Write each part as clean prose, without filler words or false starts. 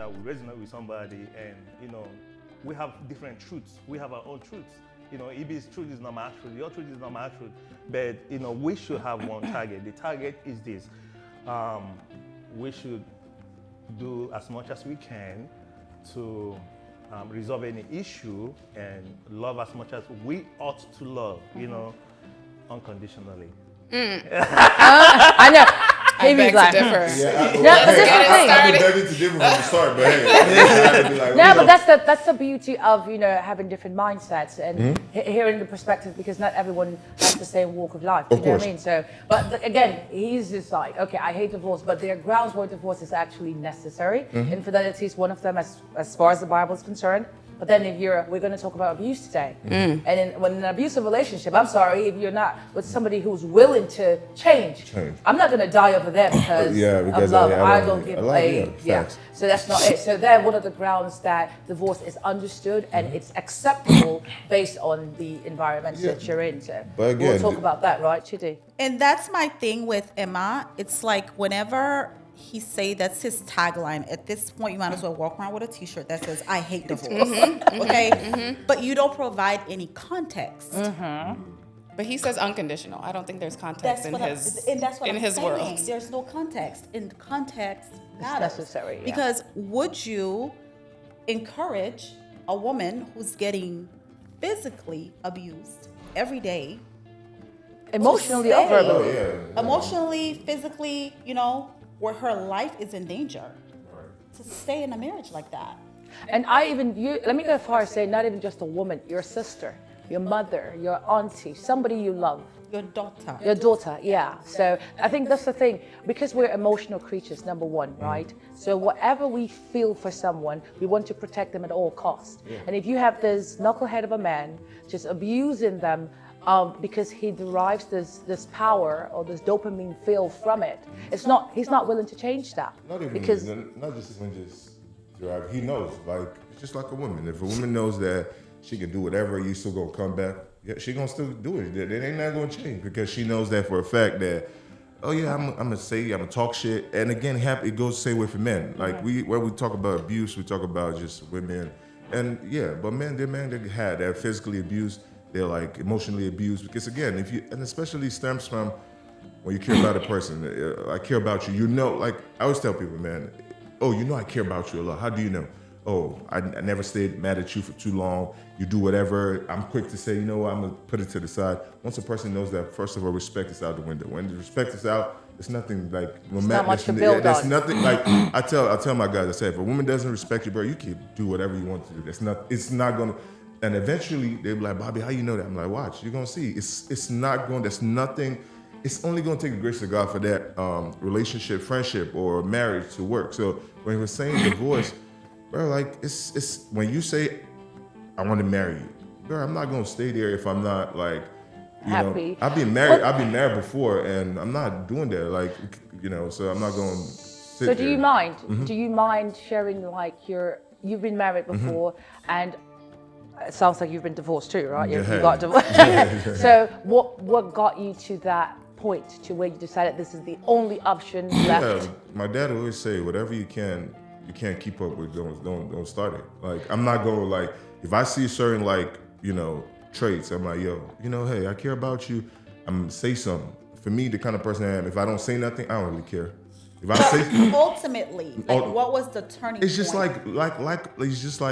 that we resonate with somebody, and we have different truths. We have our own truths. Ibi's truth is not my truth. Your truth is not my truth. But we should have one target. The target is this: we should do as much as we can to resolve any issue and love as much as we ought to love. Unconditionally. I know. I beg to differ. I've been begging to differ from the start, but hey. But that's the beauty of having different mindsets and hearing the perspective, because not everyone has the same walk of life. You know what I mean? So, but again, he's just like, okay, I hate divorce, but there are grounds where divorce is actually necessary. Infidelity is one of them, as far as the Bible is concerned. But then we're going to talk about abuse today. And when in an abusive relationship, I'm sorry, if you're not with somebody who's willing to change. I'm not going to die over there because of love. I don't give a So that's not it. So they're one of the grounds that divorce is understood and it's acceptable based on the environment that you're in. So but again, we'll talk about that, right, Chidi? And that's my thing with Emma. It's like whenever he say that's his tagline. At this point, you might as well walk around with a T-shirt that says "I hate divorce." Okay, but you don't provide any context. But he says unconditional. I don't think there's context in his world. There's no context. In context matters. Necessary. Yeah. Because would you encourage a woman who's getting physically abused every day, emotionally or verbally? Emotionally, physically, where her life is in danger, to stay in a marriage like that? And let me go as far as say, not even just a woman, your sister, your mother, your auntie, somebody you love. Your daughter. Your daughter, yeah. So I think that's the thing, because we're emotional creatures, number one, right? So whatever we feel for someone, we want to protect them at all costs. And if you have this knucklehead of a man just abusing them, because he derives this power or this dopamine feel from it. He's not willing to change that. Not just derive. He knows, it's just like a woman. If a woman knows that she can do whatever, you still gonna come back. Yeah, she gonna still do it. It ain't not gonna change because she knows that for a fact that, I'm gonna talk shit. And again, it goes the same way for men. Like where we talk about abuse, we talk about just women, and but men that had that physically abused. They're like emotionally abused because again, and especially stems from when you care about a person. I care about you. Like I always tell people, man, I care about you a lot. How do you know? I never stayed mad at you for too long. You do whatever. I'm quick to say, I'm gonna put it to the side. Once a person knows that, first of all, respect is out the window. When the respect is out, it's nothing like not much to build on. There's nothing like I tell my guys. I say, if a woman doesn't respect you, bro, you can do whatever you want to do. It's not gonna. And eventually they'll be like, Bobby, how you know that? I'm like, watch, you're gonna see. It's not going. There's nothing. It's only gonna take the grace of God for that relationship, friendship, or marriage to work. So when we're saying divorce, bro, like it's when you say, I want to marry you, bro, I'm not gonna stay there if I'm not like, happy. I've been married before, and I'm not doing that. So I'm not gonna. Sit so do you mind? Do you mind sharing you've been married before and it sounds like you've been divorced too, right? You got divorced. So what got you to that point to where you decided this is the only option left? My dad always say, whatever you can't keep up with, don't start it. Like I'm not going if I see certain traits, I'm like, hey, I care about you. I'm gonna say something. For me, the kind of person I am, if I don't say nothing, I don't really care. If I say ultimately, what was the turning point? It's just it's just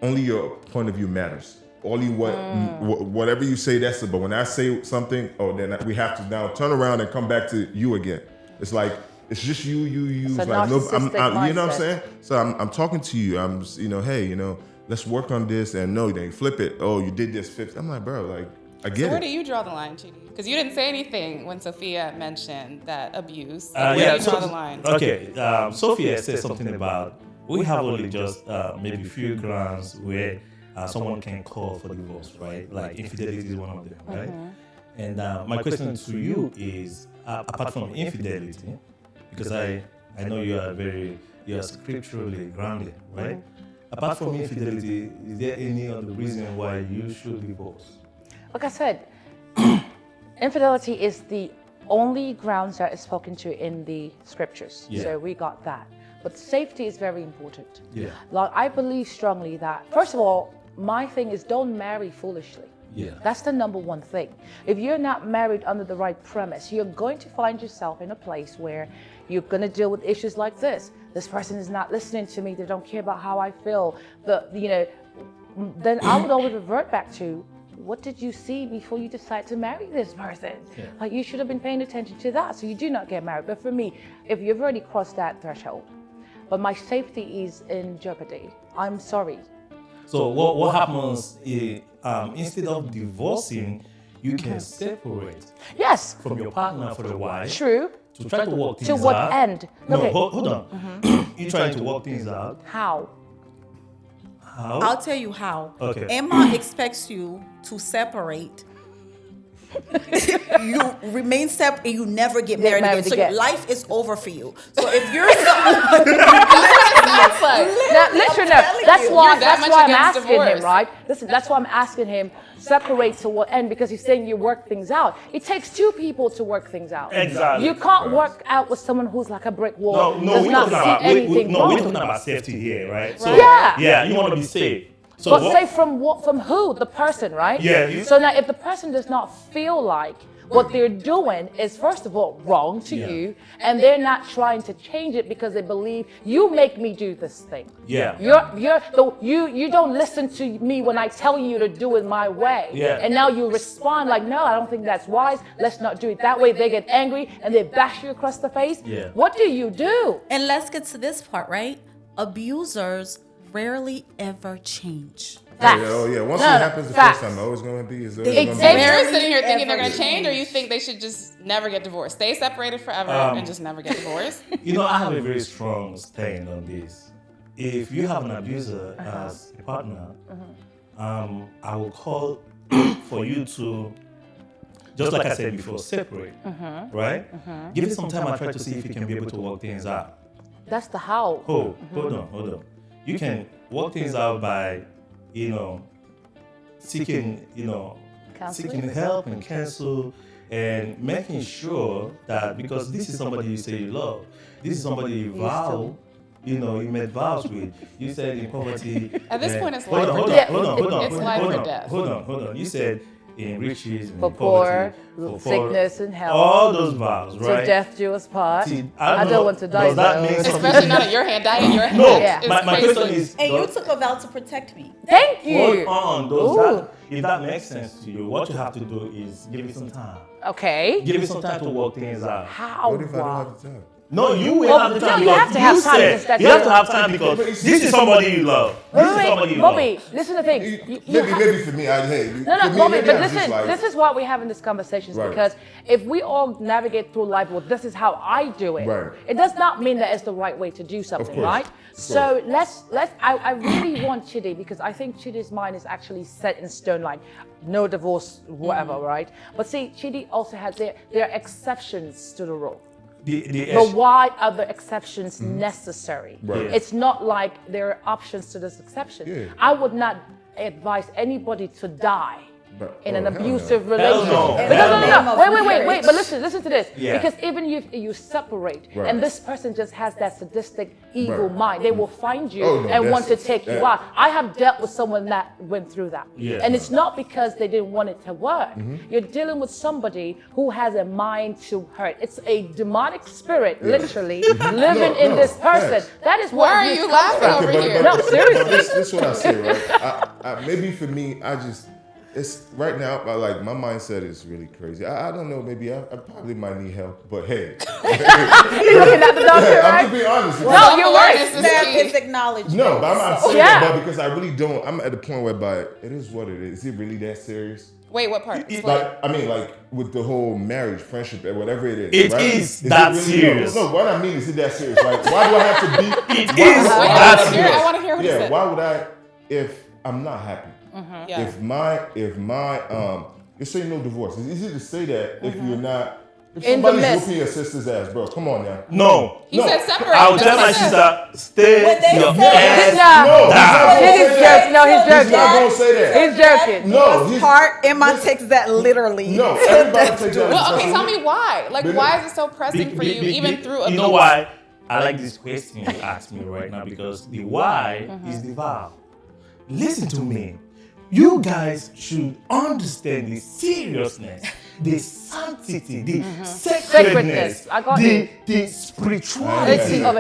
only your point of view matters. Only whatever you say, that's it. But when I say something, then we have to now turn around and come back to you again. It's like it's just you. It's like no, you know what I'm saying? So I'm talking to you. I'm hey, let's work on this. And no, then flip it. Oh, you did this. Flip. I'm like, bro, I get it. So where do you draw the line, Chidi? Because you didn't say anything when Sophia mentioned that abuse. Where do you draw the line? Okay, Sophia said something about. We have only just maybe a few grounds where someone can call for divorce, right? Like infidelity is one of them, right? And my question to you is, apart from infidelity, because I know you are scripturally grounded, right? Apart from infidelity, is there any other reason why you should divorce? Like I said, infidelity is the only grounds that is spoken to in the scriptures. Yeah. So we got that. but safety is very important. Yeah. Like, I believe strongly that, first of all, my thing is don't marry foolishly. Yeah. That's the number one thing. If you're not married under the right premise, you're going to find yourself in a place where you're going to deal with issues like this. This person is not listening to me. They don't care about how I feel. Then I would always revert back to, what did you see before you decide to marry this person? Yeah. Like, you should have been paying attention to that, so you do not get married. But for me, if you've already crossed that threshold, but my safety is in jeopardy, I'm sorry. So what happens is, instead of divorcing, you can separate Yes, from your partner for a while. true. To try to work things To out. what end? No, Okay. hold on. You're trying to work things out. How? How? I'll tell you how. Okay. Emma expects you to separate. You remain separate and you never get married again. So your life is over for you. So if you're someone, Now, listen, that's why I'm asking divorce. him, right? Listen, that's why I'm asking him, separate to what end? Because he's saying you work things out. It takes two people to work things out. Exactly. You can't work out with someone who's like a brick wall. No, does we're not talking see about anything wrong. we're talking about safety here, right? So, Yeah. yeah, you want to be safe. So But say from what? From who? The person, right? Yeah. So now, if the person does not feel like what they're doing is, first of all, wrong to Yeah. you, and they're not trying to change it because they believe you make me do this thing. Yeah. You don't listen to me when I tell you to do it my way. Yeah. And now you respond like, no, I don't think that's wise. Let's not do it that way. They get angry and they bash you across the face. Yeah. What do you do? and let's get to this part, right? Abusers rarely ever change. Facts. Once No, it happens the facts. first time, always going to be. Exactly. You're sitting here thinking they're going to change, or you think they should just never get divorced, stay separated forever, and just never get divorced? I have a very strong stand on this. If you have an abuser as a partner, I will call for you to, just like I said before, separate, right? Give it some time and try to see if you can be able to work things out. That's the how. Hold on. You can work things out by, seeking help and counsel, and making sure that, because this is somebody you say you love, this is somebody you vow, you made vows with. You said in poverty. At this point, it's hold life on, or death. hold on. It's life or death. Hold on. You said in riches, For in poor, poverty, sickness and health. all those vows, right? To death do us part. See, I don't want to die. Does that though. mean something? Especially not at your hand, die in your hand. No, Yeah. It's my crazy. question is, And you took a vow to protect me. Thank you. hold on, if that makes sense to you, what you have to do is give it some time. Okay. Give it some time to work things out. How? What if I don't have the time? No, you will Well, have the no, time you have because to have you time said because that's you have to your- have time because this is somebody you love. This is somebody you love. Bobby, listen to the thing. Maybe for me, No, Bobby, but this is why we're having these conversations, Right. because if we all navigate through life, well, this is how I do it. Right. It does not mean that it's the right way to do something, course, right? of So I really want Chidi, because I think Chidi's mind is actually set in stone, like no divorce, whatever, right? But see, Chidi also has there are exceptions to the rule. But why are the exceptions necessary? Right. It's not like there are options to this exception. Yeah. I would not advise anybody to die in an hell no. abusive Hell relationship. no. No. Wait. But listen to this. Yeah. Because even if you separate, Right. and this person just has that sadistic, evil Right. mind, they will find you Oh, no, and want to that's- take you that- out. I have dealt with someone that went through that. Yeah. And it's not because they didn't want it to work. You're dealing with somebody who has a mind to hurt. It's a demonic spirit, literally, living in this person. yes. That is Why what are abuse you comes laughing from. over here? No, seriously. This is what I say, right? Maybe for me, it's right now. My mindset is really crazy. I don't know. Maybe I probably might need help. But hey, You're looking at the doctor, I'm right? just being honest. No, you're right. Awareness is That key. is acknowledged. No, but I'm saying Yeah. that, but because I really don't. I'm at the point whereby it is what it is. Is it really that serious? Wait, what part? Like with the whole marriage, friendship, and whatever it is. It right? is that serious. No, what I mean is it that serious? Like, why do I have to be? It why- is why- that I serious. want to hear what he Yeah, said. why would I if I'm not happy? Yeah. If my you say no divorce. It's easy to say that if you're not. If In the somebody's midst. whooping your sister's ass, bro, come on now. No. He said separate. I'll That's tell what my I said. sister, stay When they your say- ass No, down. He's he's joking. No, he's He's not joking. gonna say that. He's joking. No, he's Part Emma takes that literally. no. Everybody takes that. Well, okay, literally. tell me why. Like, Because- why is it so pressing for you, even through a You know why? I like this question you asked me right now because the why is the vow. Listen to me. You guys should understand the seriousness, the sanctity, the sacredness, the spirituality. No.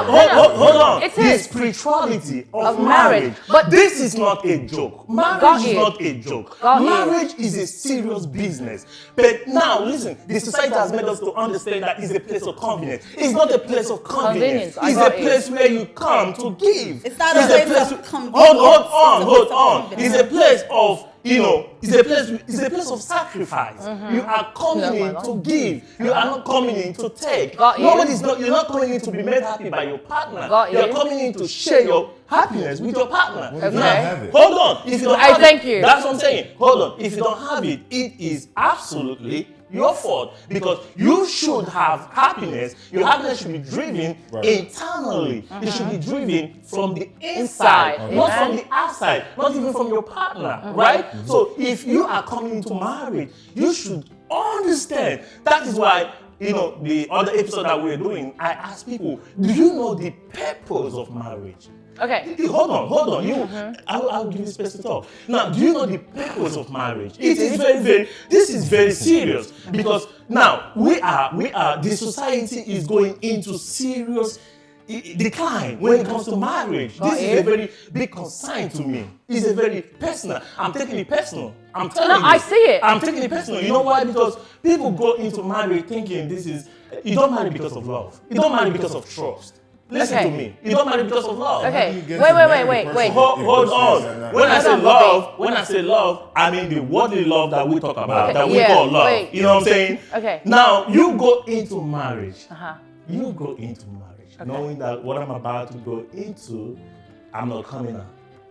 Hold on. It The is. spirituality of marriage. marriage. But this is not a joke. Marriage is not a joke. Marriage is a serious business. But now, listen, the society has made us to understand that it's a place of convenience. It's not a place of convenience. It's a place where you come to give. It's not a place of convenience. Hold on. It's a place of, it's a place of sacrifice. You are coming in to give. You are not coming in to take. You're not coming in to be made happy by your partner. You're coming in to share your happiness with your partner. Okay. Hold on. If you don't have thank you. That's what I'm saying. Hold on. If you don't have it, it is absolutely your fault because you should have happiness. Your happiness should be driven internally. It should be driven from the inside, not from the outside, not even from your partner, right? So if you are coming into marriage, you should understand. That is why, the other episode that we're doing, I asked people, do you know the purpose of marriage? Okay. Hold on. I'll give you space to talk. Now, do you know the purpose of marriage? It is this is very serious because now the society is going into serious decline when it comes to marriage. This is a very big concern to me. It's a very personal. I'm taking it personal. I'm telling you. I see it. I'm taking it personal. You know why? Because people go into marriage thinking you don't marry because of love. You don't marry because of trust. Listen to me. You don't marry because of love. Okay. Wait. Hold on. When I say love, I mean the worldly love that we talk about, that we call love. Wait. You know what I'm saying? Okay. Now you go into marriage. You go into marriage knowing that what I'm about to go into, I'm not coming out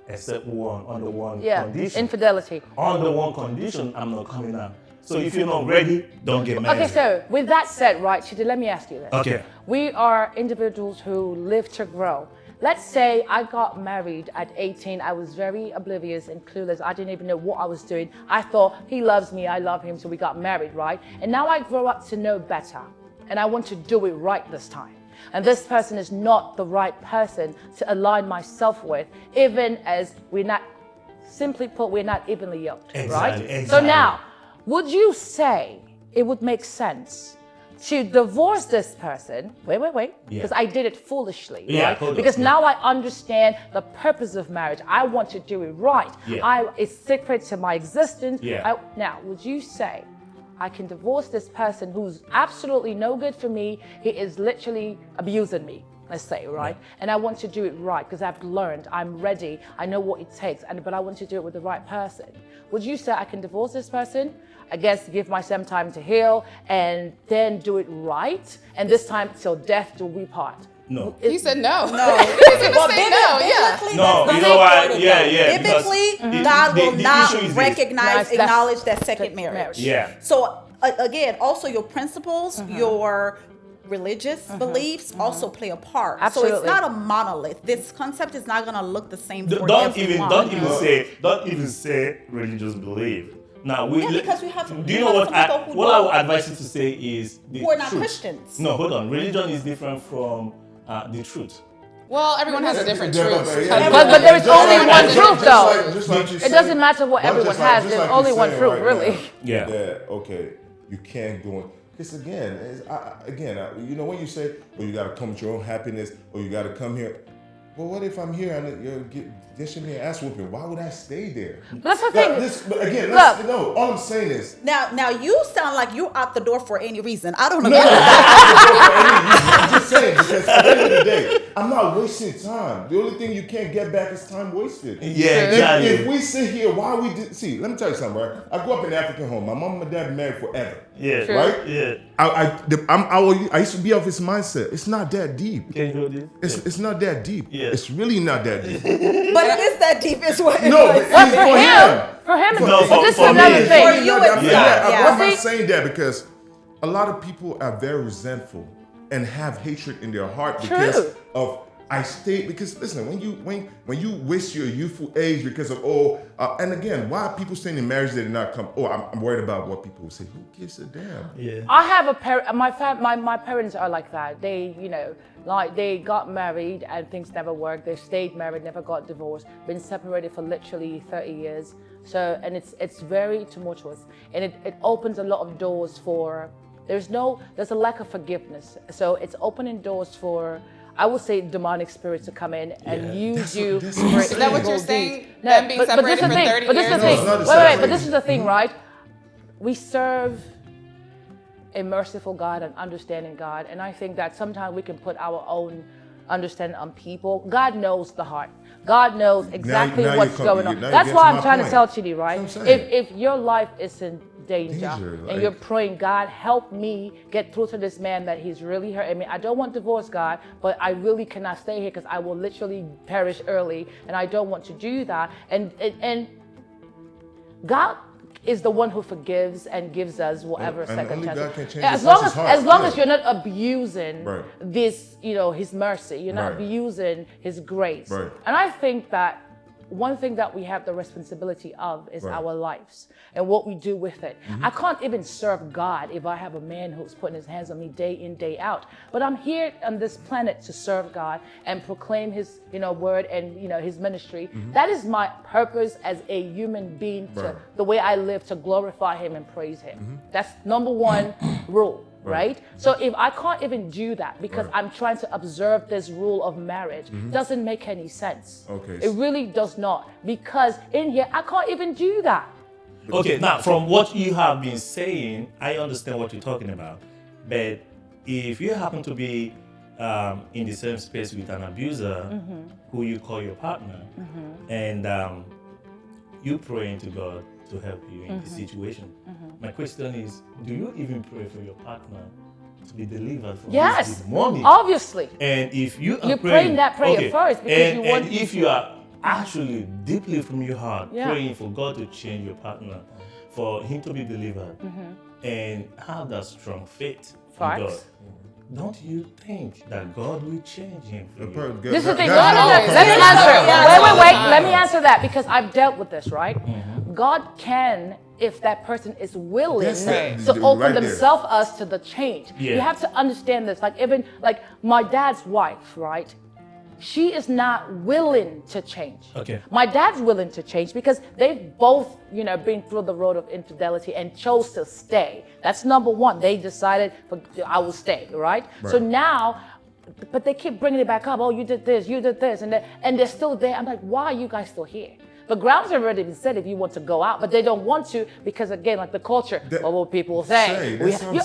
except under one condition. Infidelity. Under one condition, I'm not coming out. So if you're not ready, don't get married. Okay, so with that said, right, Chidi, let me ask you this. Okay. We are individuals who live to grow. Let's say I got married at 18. I was very oblivious and clueless. I didn't even know what I was doing. I thought he loves me, I love him, so we got married, right? And now I grow up to know better, and I want to do it right this time. And this person is not the right person to align myself with, even as we're not, simply put, we're not evenly yoked, right? Exactly. So now, would you say it would make sense to divorce this person? Wait, because I did it foolishly, right? Because now I understand the purpose of marriage. I want to do it right. It's sacred to my existence. Now, would you say I can divorce this person who's absolutely no good for me? He is literally abusing me, let's say, right? And I want to do it right because I've learned, I'm ready, I know what it takes, but I want to do it with the right person. Would you say I can divorce this person? I guess give myself time to heal and then do it right, and this time till death do we part. No. He said no. No. He's going to say no, yeah. No, you know why? Yeah. Biblically, God will not recognize, That's acknowledge that second marriage. Yeah. So again, also your principles, your religious beliefs also play a part. Absolutely. So it's not a monolith. This concept is not going to look the same for Don't everyone. even say religious belief. Now because we have. Do you know what I would advise you to say is the who are not truth. Christians. No, hold on. Religion is different from the truth. Well, everyone has a different truth. But there is only one truth, though. Just like you It said, doesn't matter what everyone has. There's only one truth, really. Yeah. Okay, you can't go in. Because again, when you say, "Oh, you got to come with your own happiness," or "You got to come here," well, what if I'm here and you're dishing me an ass whooping? Why would I stay there? That's the thing. But again, all I'm saying is. Now you sound like you're out the door for any reason. I don't know. I'm just saying, because at the end of the day, I'm not wasting time. The only thing you can't get back is time wasted. Yeah, exactly. If we sit here, let me tell you something, right? I grew up in an African home. My mom and my dad been married forever. Yeah. True. Right? Yeah. I used to be of this mindset. It's not that deep. Can you do this? It's not that deep. Yeah. It's really not that deep. But it is that deep as well. No, but For him, No, but this is for another me. thing. For you, it's I'm See? not saying that because a lot of people are very resentful and have hatred in their heart because True. of I stayed because listen, when you waste your youthful age because of and again, why are people staying in marriage that did not come? Oh, I'm worried about what people will say. Who gives a damn? Yeah. I have my parents are like that. They, like they got married and things never worked. They stayed married, never got divorced, been separated for literally 30 years. So, and it's very tumultuous, and it opens a lot of doors for, there's a lack of forgiveness. So it's opening doors for, I would say, demonic spirits to come in and use you. Is that what you're saying? Them being separated for 30 years? But this is the thing. Wait, but this is the thing, right? We serve a merciful God, an understanding God, and I think that sometimes we can put our own understanding on people. God knows the heart. God knows exactly what's going on. That's why I'm trying to tell Chidi, right? If your life is in danger and you're praying, God, help me get through to this man that he's really hurting me. I don't want divorce, God, but I really cannot stay here because I will literally perish early, and I don't want to do that. And God is the one who forgives and gives us whatever second chance. As long as you're not abusing this, his mercy, you're not abusing his grace. And I think that one thing that we have the responsibility of is our lives and what we do with it. I can't even serve God if I have a man who's putting his hands on me day in, day out. But I'm here on this planet to serve God and proclaim his, word and, his ministry. That is my purpose as a human being, to the way I live, to glorify him and praise him. That's number one rule. Right? So if I can't even do that because I'm trying to observe this rule of marriage, doesn't make any sense. It really does not, because in here I can't even do that. Okay, now from what you have been saying, I understand what you're talking about. But if you happen to be in the same space with an abuser who you call your partner, and you praying to God to help you in this situation. My question is, do you even pray for your partner to be delivered from this demonic? Obviously. And if you're praying that prayer first, because you want. And if you are actually deeply from your heart praying for God to change your partner, for him to be delivered, and have that strong faith in God, don't you think that God will change him for you? This is the thing. Let me answer. Wait. Let me answer that, because I've dealt with this, right? God can, if that person is willing to open themselves up to the change. You have to understand this. Like even like my dad's wife, right? She is not willing to change. My dad's willing to change because they've both, been through the road of infidelity and chose to stay. That's number one. They decided, I will stay, right? So now, but they keep bringing it back up. Oh, you did this, and they're still there. I'm like, why are you guys still here? The grounds have already been set if you want to go out, but they don't want to because, again, like the culture, what people will say.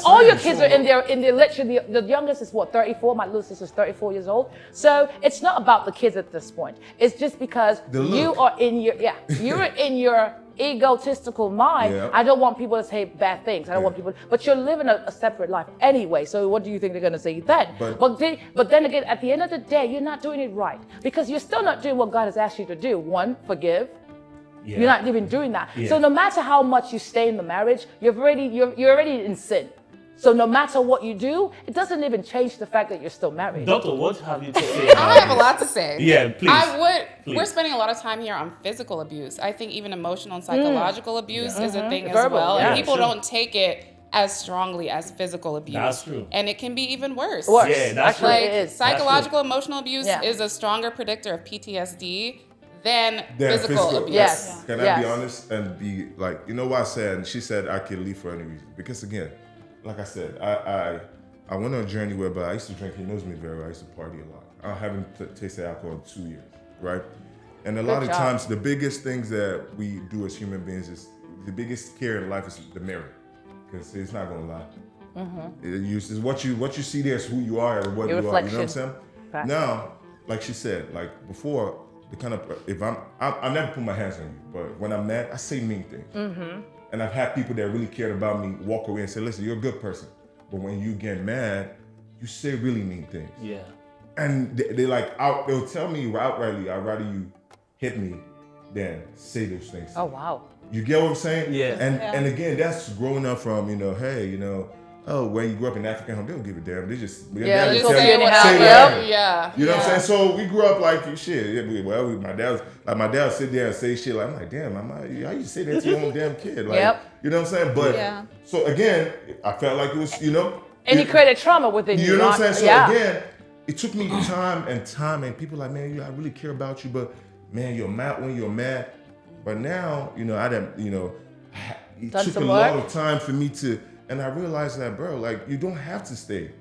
All your kids are in their literally, the youngest is 34, my little sister's 34 years old. So it's not about the kids at this point. It's just because you are in you're in your egotistical mind. I don't want people to say bad things. I don't want people, but you're living a separate life anyway. So what do you think they're going to say then? But then again, at the end of the day, you're not doing it right, because you're still not doing what God has asked you to do. One, forgive. You're not even doing that. So no matter how much you stay in the marriage, you're already in sin. So no matter what you do, it doesn't even change the fact that you're still married. Doctor, what have you to say about I have a lot to say. Yeah, please. We're spending a lot of time here on physical abuse. I think even emotional and psychological abuse is a thing as well. And people don't take it as strongly as physical abuse. That's true. And it can be even worse. Yeah, that's true. Like psychological, emotional abuse is a stronger predictor of PTSD than physical abuse. Can I be honest and be like, why I said, and she said I could leave for any reason. Because again, like I said, I went on a journey where I used to drink. He knows me very well. I used to party a lot. I haven't tasted alcohol in 2 years, right? And a lot of times, the biggest things that we do as human beings is, the biggest care in life is the mirror, because it's not gonna lie. It's what you see there is who you are and what you are. You know what I'm saying? Now, like she said, like before, the kind of if I never put my hands on you, but when I'm mad, I say mean things. And I've had people that really cared about me walk away and say, listen, you're a good person, but when you get mad, you say really mean things. Yeah. And they'll tell me outrightly, I'd rather you hit me than say those things. Oh, wow. You get what I'm saying? Yeah. And again, that's growing up from, hey, oh, when you grew up in African home, they don't give a damn. They just Yeah, dad just tell say you, whatever. say whatever. Yeah. You know what I'm saying? So we grew up like shit. Yeah, my dad would sit there and say shit like, I'm like, damn, how you say that to your own damn kid? Like, you know what I'm saying? But so again, I felt like it was, and you created trauma within you. You know what I'm saying? So again, it took me time, and people like, man, I really care about you, but man, you're mad when you're mad. But now, I didn't, it took a long time for me to, and I realized that, bro, like, you don't have to stay.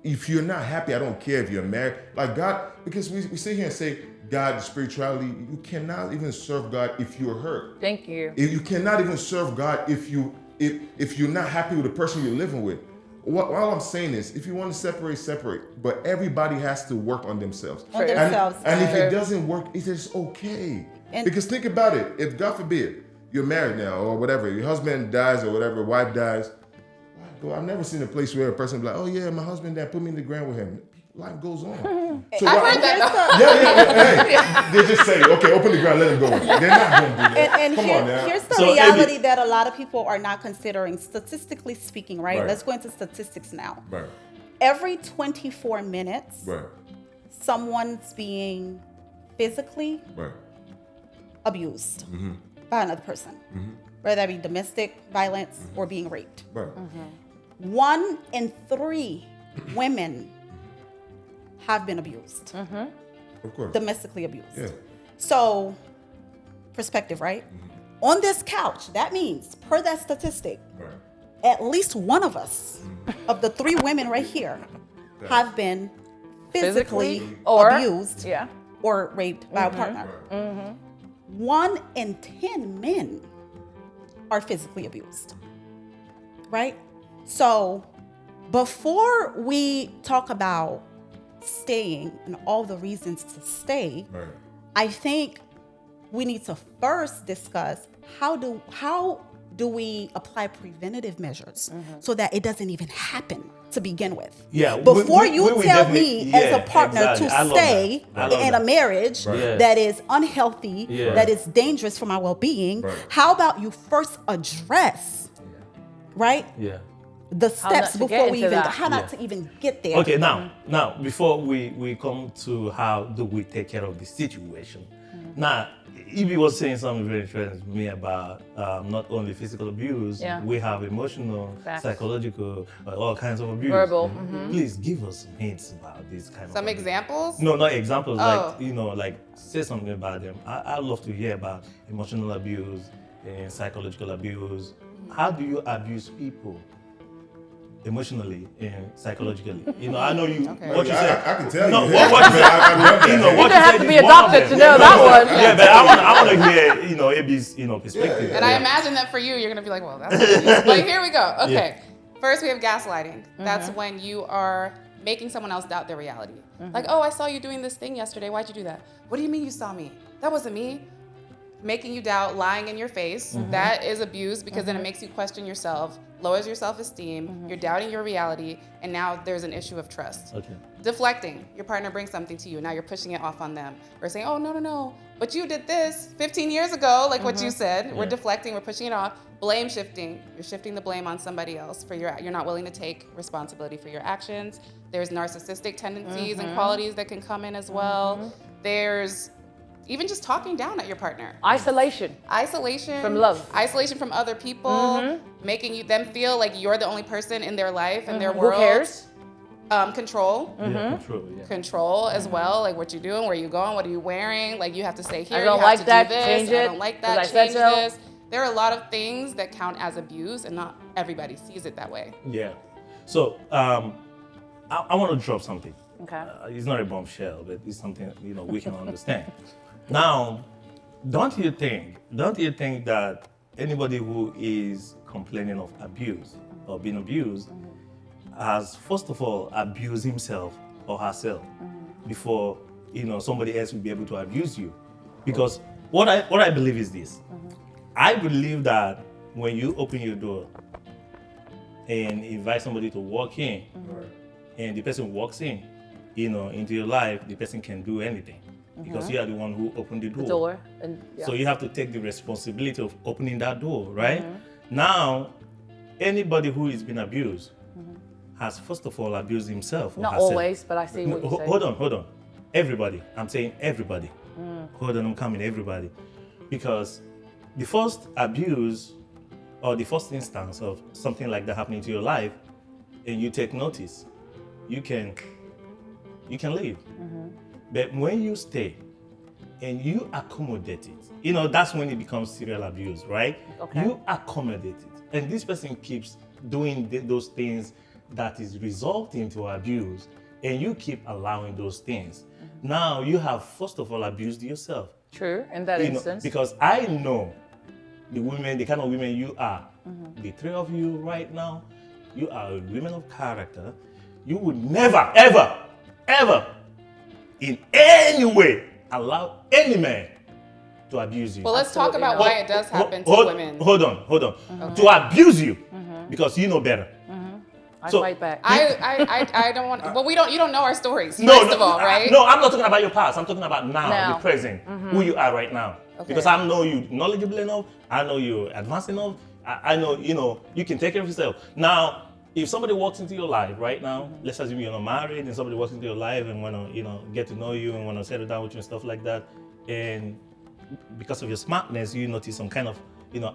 If you're not happy, I don't care if you're married. Like God, because we sit here and say, God, spirituality, you cannot even serve God if you're hurt. Thank you. You cannot even serve God if you're not happy with the person you're living with. All I'm saying is, if you want to separate. But everybody has to work on themselves. On themselves. And if it doesn't work, it is okay. Because think about it. If, God forbid, you're married now or whatever, your husband dies or whatever, wife dies. Well, I've never seen a place where a person be like, oh yeah, my husband that put me in the ground with him. Life goes on. So I've heard that. Hey, they just say, okay, open the ground, let him go in. They're not going to do that. And Come on now. Here's the reality that a lot of people are not considering, statistically speaking, right? Let's go into statistics now. Right. Every 24 minutes, Right. someone's being physically abused by another person, whether that be domestic violence or being raped. Right. 1 in 3 women have been abused. Of course. Domestically abused. Yeah. So, perspective, right? On this couch, that means, per that statistic, at least one of us, of the 3 women right here, have been physically abused or raped by a partner. 1 in 10 men are physically abused, right? So before we talk about staying and all the reasons to stay, I think we need to first discuss how do we apply preventative measures so that it doesn't even happen to begin with. Yeah. Before you tell me as a partner to stay in a marriage that is unhealthy, that is dangerous for my well-being, how about you first address, right? Yeah. The steps before we even, how not to even get there. Okay, now, before we come to how do we take care of the situation. Now, Ibi was saying something very interesting to me about not only physical abuse, we have emotional, psychological, all kinds of abuse. Verbal. Please give us some hints about this kind of Some abuse. examples? No, not examples. Like say something about them. I'd love to hear about emotional abuse and psychological abuse. How do you abuse people? Emotionally and psychologically, I know you. Okay. What you said. I can tell no, you. what you said. You don't have to be a doctor to know that one. Yeah, but I want to hear, Abby's, perspective. And I imagine that for you, you're gonna be like, well, that's obvious. But here we go. Okay. First, we have gaslighting. That's when you are making someone else doubt their reality. Like, oh, I saw you doing this thing yesterday. Why'd you do that? What do you mean you saw me? That wasn't me. Making you doubt, lying in your face. That is abuse because then it makes you question yourself, lowers your self-esteem, you're doubting your reality, and now there's an issue of trust. Okay. Deflecting, your partner brings something to you, now you're pushing it off on them. Or saying, oh, no, but you did this 15 years ago, like what you said. We're deflecting, we're pushing it off. Blame shifting, you're shifting the blame on somebody else for you're not willing to take responsibility for your actions. There's narcissistic tendencies and qualities that can come in as well. There's even just talking down at your partner. Isolation. From love. Isolation from other people, making them feel like you're the only person in their life and their world. Who cares? Control. Control as well, like what you're doing, where you going, what are you wearing, like you have to stay here, I don't you have like to that, do this, change it, I don't like that, 'cause I change said so. this. There are a lot of things that count as abuse and not everybody sees it that way. Yeah. So I want to drop something. Okay. It's not a bombshell, but it's something we can understand. Now, don't you think that anybody who is complaining of abuse or being abused has first of all abused himself or herself before somebody else will be able to abuse you? Because what I believe is this. I believe that when you open your door and invite somebody to walk in, and the person walks in, into your life, the person can do anything. Because you are the one who opened the door. So you have to take the responsibility of opening that door, right? Now, anybody who is been abused has first of all abused himself or Not herself. always, but I see what you're saying. Hold on. Everybody. I'm saying everybody. Hold on, I'm coming, everybody. Because the first abuse or the first instance of something like that happening to your life, and you take notice, you can leave. But when you stay and you accommodate it, that's when it becomes serial abuse, right? Okay. You accommodate it. And this person keeps doing those things that is resulting to abuse, and you keep allowing those things. Now you have first of all abused yourself. True, in that instance. Because I know the kind of women you are. The three of you right now, you are women of character. You would never, ever, ever, in any way, allow any man to abuse you. Well, let's talk about why it does happen to women. Hold on. To abuse you, because you know better. I fight back. I don't want. Well, you don't know our stories. No, first of all, right? No, I'm not talking about your past. I'm talking about now. Now. The present, who you are right now. Okay. Because I know you knowledgeable enough. I know you advanced enough. I know you can take care of yourself. Now, if somebody walks into your life right now, let's assume you're not married, and somebody walks into your life and want to get to know you and want to settle down with you and stuff like that, and because of your smartness, you notice some kind of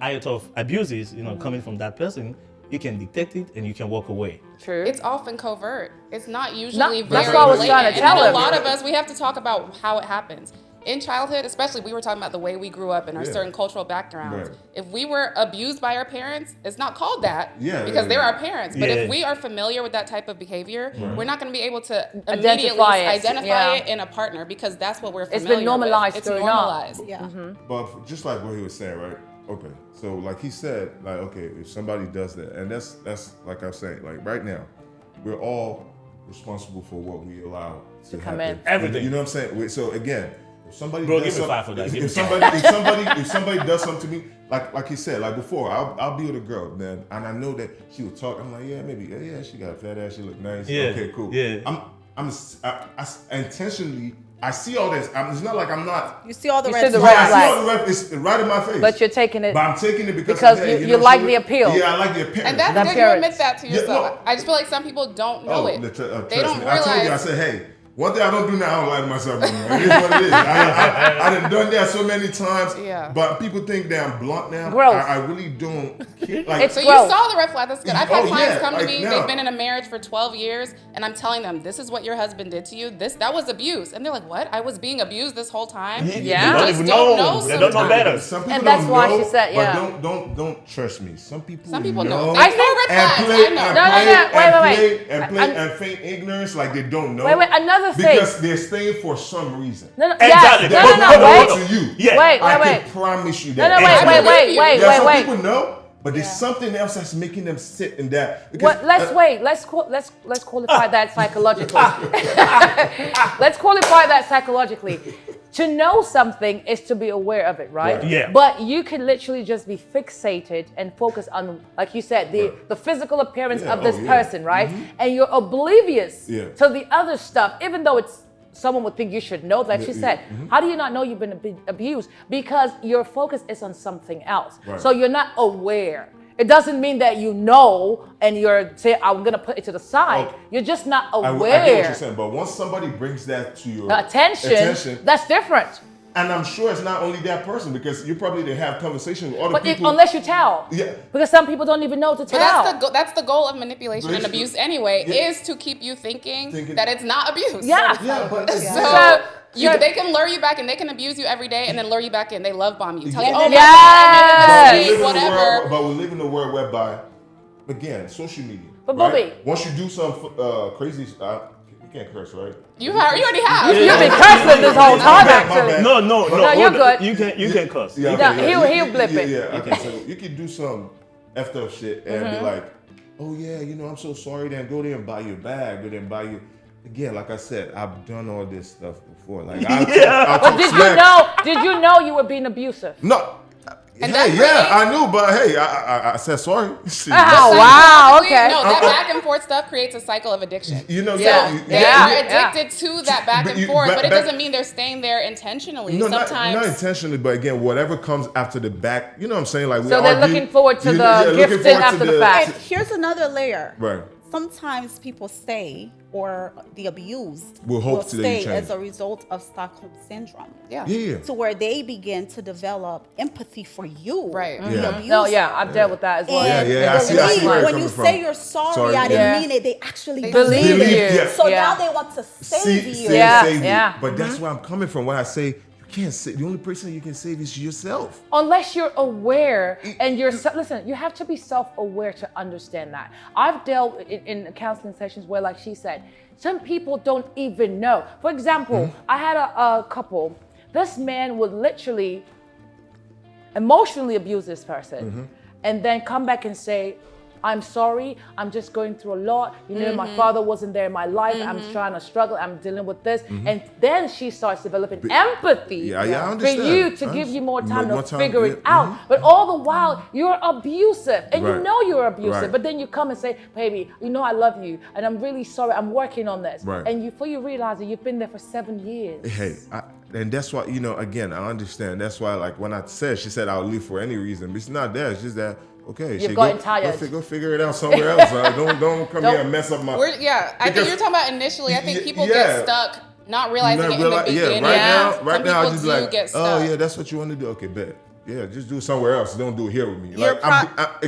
iota of abuses coming from that person. You can detect it and you can walk away. True. It's often covert. It's not usually very that's what I was blatant. trying to tell And him. a lot of us, we have to talk about how it happens. In childhood, especially, we were talking about the way we grew up and our certain cultural backgrounds. Right. If we were abused by our parents, it's not called that because they're our parents. But Yeah. if we are familiar with that type of behavior, we're not going to be able to Identify immediately it. identify Yeah. it in a partner because that's what we're It's familiar been normalized with. It's growing up. normalized. Yeah. But just like what he was saying, right? Okay, so like he said, like okay, if somebody does that, and that's like I was saying, like right now, we're all responsible for what we allow to come happen. in. Everything. You know what I'm saying? So again, if somebody Bro, does give me something, five for that. Give if me somebody does something to me, like he said, like before, I'll be with a girl, man, and I know that she would talk. I'm like, yeah, she got a fat ass, she look nice. Yeah, Okay, cool. yeah. I intentionally. I see all this. It's not like I'm not. You see all the You red see the flags. red I see flags. all the rep. It's right in my face. But you're taking it. But I'm taking it Because hey, you like she the appeal. Yeah, I like the appearance. And that's The good you parents. admit that to Yeah, yourself. no. I just feel like some people don't know it. Trust They don't me. I told you, I realize. said, hey, one thing I don't do now, I don't lie to myself anymore. It is what it is. I done that so many times. Yeah. But people think that I'm blunt now. Growth. I really don't. Like, It's So growth. you saw the red flag. That's good. I've had Oh, clients yeah, come to like me. now. They've been in a marriage for 12 years, and I'm telling them, "This is what your husband did to you. That was abuse." And they're like, "What? I was being abused this whole time." Yeah. They You don't just even don't know. know They don't know sometimes. better. Some people And that's don't why know, she said, yeah. But don't trust me. Some people Some people know. know. I There's think- no red And flags. play, I know. and No, play, wait. and play, and feign ignorance like they don't know. Wait, another thing. Because they're staying for some reason. No, Exactly. yes. Hold on, Wait. hold on. To you. Yeah. Wait. I can promise you that. No, wait. Yeah, some people know, but there's something else that's making them sit in that. Because, Let's wait. Let's qualify that psychologically. Let's qualify that psychologically. To know something is to be aware of it, right? Right. Yeah. But you can literally just be fixated and focus on, like you said, the physical appearance Yeah, of this oh, yeah. person, right? And you're oblivious Yeah. to the other stuff, even though it's someone would think you should know, like she said. How do you not know you've been abused? Because your focus is on something else. Right. So you're not aware. It doesn't mean that you know and you're saying, I'm going to put it to the side. Okay. You're just not I aware. get what you're saying, but once somebody brings that to your Attention, that's different. and I'm sure it's not only that person because you probably didn't have conversations with other But people. unless you tell. Yeah. Because some people don't even know to But tell. that's the goal of manipulation and Basically, abuse anyway, yeah. is to keep you thinking Thinking- that it's not abuse. Yeah. Yeah, but So So- they can lure you back and they can abuse you every day and then lure you back in. They love bomb you. Tell you, Yeah. oh my Yes. God, I made a mistake, whatever. But we live in a world whereby, again, social media. But right? Bobby- once you do some crazy, you can't curse, right? You already have. You've been cursing this whole time, My actually. bad. No, No, you're hold on. good. You can cuss. Yeah, No, okay, he'll You- blip it. Yeah, okay. So you can do some effed up shit and Mm-hmm. be like, oh yeah, I'm so sorry. Then go there and buy your bag. Go there and buy you. Again, like I said, I've done all this stuff before. Like, I But did you know you were being abusive? No. And Hey, that yeah, creates- I knew, but hey, I said sorry. Shit, Oh, Some wow, people- okay. No, that back and forth stuff creates a cycle of addiction. You know, Yeah. so They Yeah. are addicted to that back But and you- forth, but- but it but- doesn't mean they're staying there intentionally. No, Sometimes not intentionally, but again, whatever comes after the back, you know what I'm saying? Like we So they're argue, looking forward to the looking gifting forward to after the fact. And here's another layer. Right. sometimes people stay, or the abused Will hope to stay change. as a result of Stockholm syndrome. Yeah. Yeah. To where they begin to develop empathy for you, Right. the Yeah. abuser. No, yeah, I've dealt with that as well. Yeah, And yeah, I see where believe you're when coming you from. say you're sorry, I didn't Yeah. mean it, they actually They Believe believe you. it. Yeah. So Yeah. now they want to save you. Yeah, Save yeah. you. But that's where I'm coming from when I say you can't save. The only person you can save is yourself. Unless you're aware and listen, you have to be self-aware to understand that. I've dealt in counseling sessions where, like she said, some people don't even know. For example, I had a couple. This man would literally emotionally abuse this person and then come back and say, I'm sorry, I'm just going through a lot. You know, my father wasn't there in my life. I'm trying to struggle. I'm dealing with this. And then she starts developing empathy Yeah, I for understand. you to give you more time More to time, figure yeah, it out. But all the while, you're abusive. And you Right. know you're abusive. Right. But then you come and say, baby, you know I love you. And I'm really sorry. I'm working on this. Right. And before you realize that you've been there for 7 years. Hey, and that's why, again, I understand. That's why, like, when she said I'll leave for any reason, but it's not that. It's just that, okay, You've shit, gotten tired. Go figure it out somewhere else. Don't come here and mess up my. I think Because- you're talking about initially. I think people Yeah. get stuck not realizing it in the beginning. Right Some now, I people just do like, get oh stuck. yeah, that's what you want to do. Okay, bet. Yeah, just do it somewhere else. Don't do it here with me. You're Like,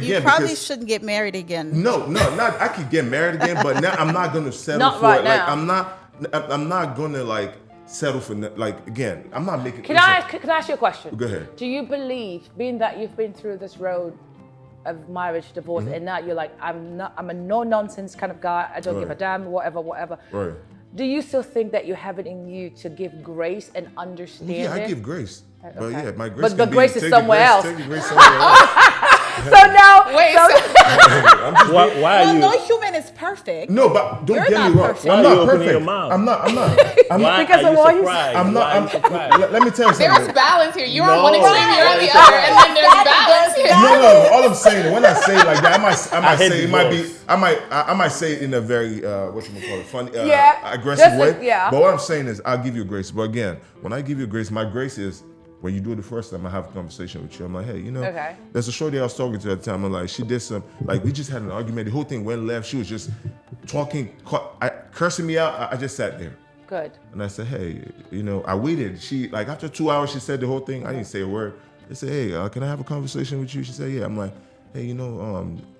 you probably because- shouldn't get married again. No, not. I could get married again, but now I'm not gonna settle Not for right it. Like now. I'm not gonna like settle for like again. I'm not making. Can I ask you a question? Go ahead. Do you believe, being that you've been through this road of marriage, divorce, and now you're like, I'm a no-nonsense kind of guy. I don't give a damn, whatever. Right. Do you still think that you have it in you to give grace and understand Yeah, I it? give grace. But Okay. yeah, my grace. But can grace be, is take the somewhere grace- else. Take the grace somewhere else. So now, Wait, so, Why are Well, you? no human is perfect. No, but don't You're get not me wrong. perfect. Why I'm are not you opening perfect. your mouth? I'm not. Why Because are of you what you surprised? I'm not. Why are you surprised? Let me tell you There's something. balance here. You're on No. one extreme, you're on the Right. other, and then there's balance here. No. All I'm saying, when I say it like that, I might hate say it might be. divorce. I might say it in a very funny, Yeah. aggressive Just way. yeah. But what I'm saying is, I'll give you grace. But again, when I give you grace, my grace is when you do it the first time. I have a conversation with you. I'm like, hey, Okay. there's a shorty I was talking to at the time. I'm like, she did some, like, we just had an argument. The whole thing went left. She was just talking, cursing me out. I just sat there. good. And I said, hey, I waited. She, like, after 2 hours, she said the whole thing. I didn't say a word. I said, hey, can I have a conversation with you? She said, yeah. I'm like, hey,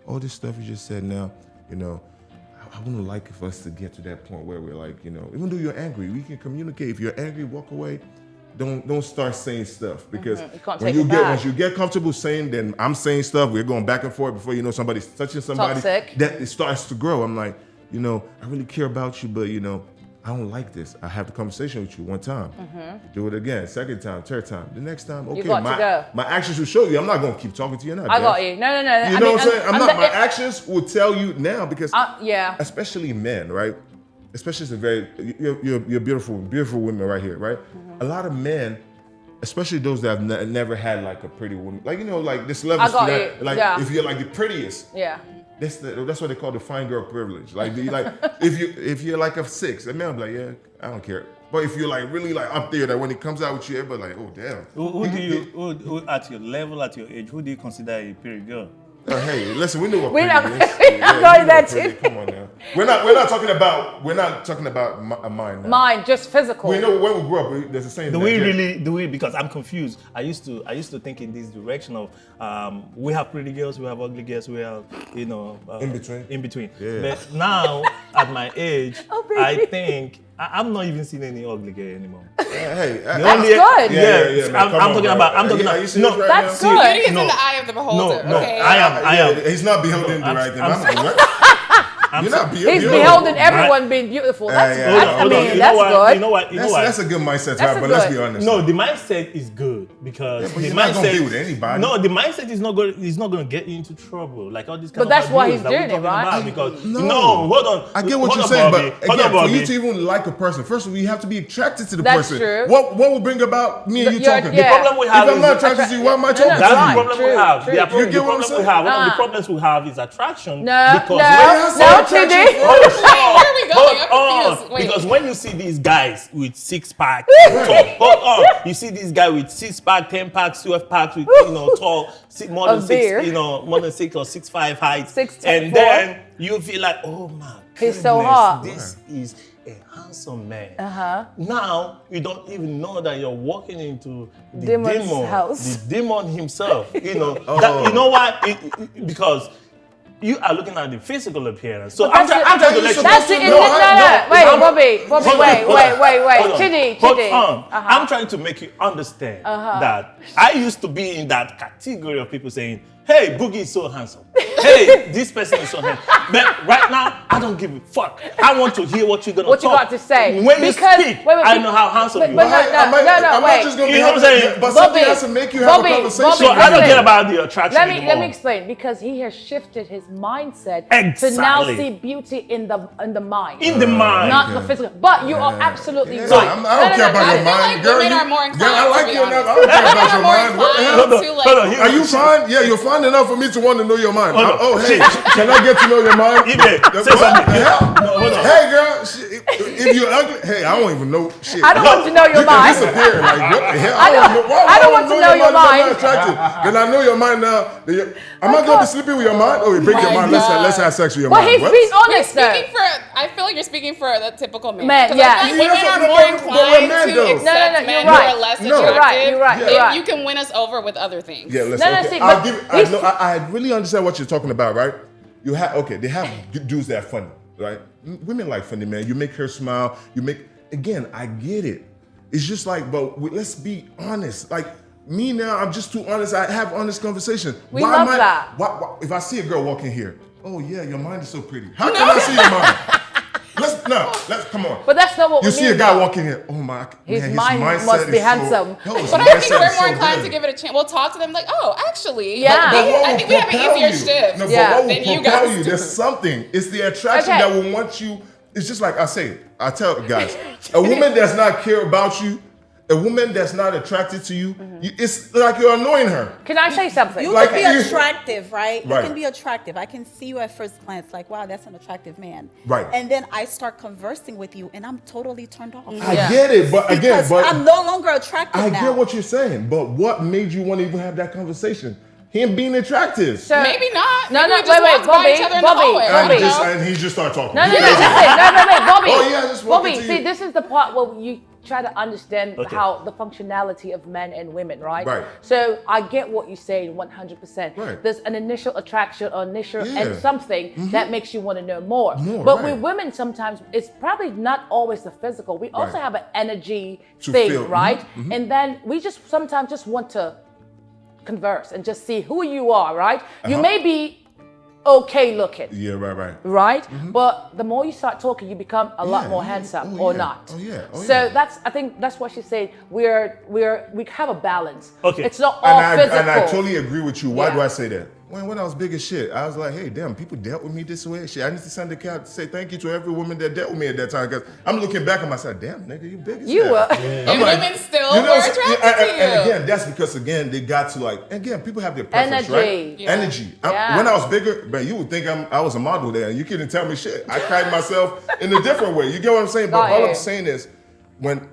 all this stuff you just said now, I wouldn't like for us to get to that point where we're like, even though you're angry, we can communicate. If you're angry, walk away. Don't start saying stuff because You can't when take it back. once you get comfortable saying, then I'm saying stuff. We're going back and forth before you know somebody's touching somebody. Toxic. That it starts to grow. I'm like, I really care about you, but I don't like this. I have the conversation with you one time. Do it again, second time, third time. The next time, okay, got to go. my actions will show you. I'm not gonna keep talking to you now. I got you. No. You know what I'm saying? I'm not. My actions will tell you now because, yeah. especially men, right? Especially you're beautiful women right here, right? A lot of men, especially those that have never had like a pretty woman, like like this level. I got you. Like Yeah. if you're like the prettiest. Yeah. That's what they call the fine girl privilege. Like, if you're like a 6, a man will be like, yeah, I don't care. But if you're like really like up there, that when it comes out with you, everybody like, oh damn. Who at your level, at your age, who do you consider a pretty girl? Hey, listen, we know what We're pretty not- is. we're not going we know there what pretty- too. Come on now. We're not talking about mine. Now. Mine, just physical. We know when we grew up, there's a saying. Do we? Because I'm confused. I used to think in this direction of we have pretty girls, we have ugly girls, we have in between. Yeah. But now at my age, Oh, baby. I think I'm not even seeing any ugly girl anymore. Hey, The That's good. Yeah, man, I'm come on, talking bro. about. I'm Are talking you about. serious No, right That's now? good. Beauty is No. in the eye of the beholder. No, okay? I am. He's not beholding I'm- right then. I'm- You're not He's beholding. beholding everyone being beautiful. That's, yeah, that's, hold I on. mean, You know that's what? good. You know what? You know That's what? a good mindset to That's have, a but let's good- be honest. No, the mindset is good because but the you're not gonna mindset be with anybody. No, the mindset is not going. Is not going to get you into trouble. Like all these. Kind But of that's why abuse he's that we're doing it, talking right? about because No. no, hold on. I get what Hold you're on, saying, Bobby. but Hold again, on, for you Bobby. to even like a person, first of all, you have to be attracted to the That's person. true. What will bring about me and you You're- talking? yeah. The problem we have If I'm is not attracted to you, why am I talking that's to the you? problem True, we have. true. The You get what I'm problem we saying? have. One of the problems we have is attraction. No, because no, when- no, Chidi. Where are we going? I'm confused. Wait. Because when you see these guys with 6-pack, you see these guys with 6-pack, 10-pack, 12-pack, with tall, more than more than 6 or 6'5" height, 6'4". and then you feel like, oh my He's goodness, so hot. this is a handsome man. Now you don't even know that you're walking into the Demon's demon, house. the demon himself. You know, you know why? Because you are looking at the physical appearance. So I'm trying to let you know. That's the Wait, Bobby, wait. Chidi. Hold on. I'm trying to make you understand that I used to be in that category of people saying, hey, Boogie is so handsome. Hey, this person is so handsome. But right now, I don't give a fuck. I want to hear what you're gonna What you got to say? When you speak, I know how handsome you are. I'm not just gonna You know what I'm saying? But something has to make you have a conversation. So I don't care about the attraction anymore. Let me explain, because he has shifted his mindset Exactly. to now see beauty in the mind. In the mind. Not the physical. But you are absolutely right. I don't care about your mind. Girl, women are more inclined. I like to be you enough. I honest. don't care about your mind. What the hell? Hold on. Are you fine? Yeah, you're fine enough for me to want to know your mind. Hey, can I get to know your mind? Say something. Hold on. Hey, girl, if you're ugly, hey, I don't even know shit. I don't want to know your You can mind. disappear. Like, what the hell? I don't want to know your mind. Can I know your mind now? Am I going to be sleeping with your mind? Oh, you break your mind. Let's have sex with your mind. Well, he's being honest though. I feel like you're speaking for the typical man. Man, 'Cause yeah. I feel like women are more inclined to accept men who are less attractive. You're right. If you can win us over with other things. Yeah, listen. I really understand what you're talking about, right? They have dudes that are funny, right? Women like funny, man. You make her smile. Again, I get it. It's just like, but let's be honest. Like me now, I'm just too honest. I have honest conversation. We love that. Why, if I see a girl walking here, oh yeah, your mind is so pretty. How can I see your mind? Let's come on. But that's not what we mean. You see a guy walking in, oh my, his man, mind mindset must be is handsome. But I think we're more inclined to give it a chance. We'll talk to them like, oh, actually, I think we have an easier shift But what will than you propel guys you? do. There's something. It's the attraction that will want you. It's just like I tell guys, a woman does not care about you, a woman that's not attracted to you, it's like you're annoying her. Can I say something? You Like, can be attractive, right? Right. You can be attractive. I can see you at first glance, like, wow, that's an attractive man. Right. And then I start conversing with you, and I'm totally turned off. I get it, but again, Because I'm no longer attractive I now. get what you're saying, but what made you want to even have that conversation? Him being attractive. So, Maybe not. No, Maybe we wait, just walked by each other in the hallway. And he just started talking. No, wait, Bobby. Oh, yeah, just walking Bobby, to see, you. this is the part where you try to understand how the functionality of men and women, right? Right. So I get what you're saying 100%. Right. There's an initial attraction or initial Yeah. and something that makes you want to know more. But with women, sometimes it's probably not always the physical. We also Right. have an energy To thing, feel. right? And then we just sometimes just want to converse and just see who you are, right? You may be okay looking. Yeah, right. Right? But the more you start talking, you become a lot more handsome or not. So I think that's what she's saying. We have a balance. Okay. It's not all physical. And I totally agree with you. Why Yeah. do I say that? When I was big as shit, I was like, hey, damn, people dealt with me this way. Shit, I need to send a cat to say thank you to every woman that dealt with me at that time. Because I'm looking back at myself, damn, nigga, you big as You hell. were. And women still were attracted to you. And again, that's because, they got to again, people have their preference, right? Energy. Yeah. Energy. Yeah. When I was bigger, man, you would think I was a model there. You couldn't tell me shit. I carried myself in a different way. You get what I'm saying? But all I'm saying is, when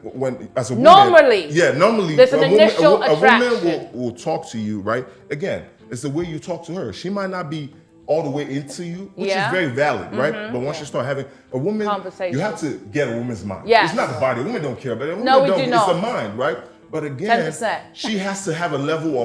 as a woman, Normally there's there's an initial a woman attraction. will talk to you, right? Again, it's the way you talk to her. She might not be all the way into you, which is very valid, right? But once you start having a woman, Conversation. you have to get a woman's mind. Yes. It's not the body. Women don't care about it. No, we Women do don't. not. It's the mind, right? But again, 10%. she has to have a level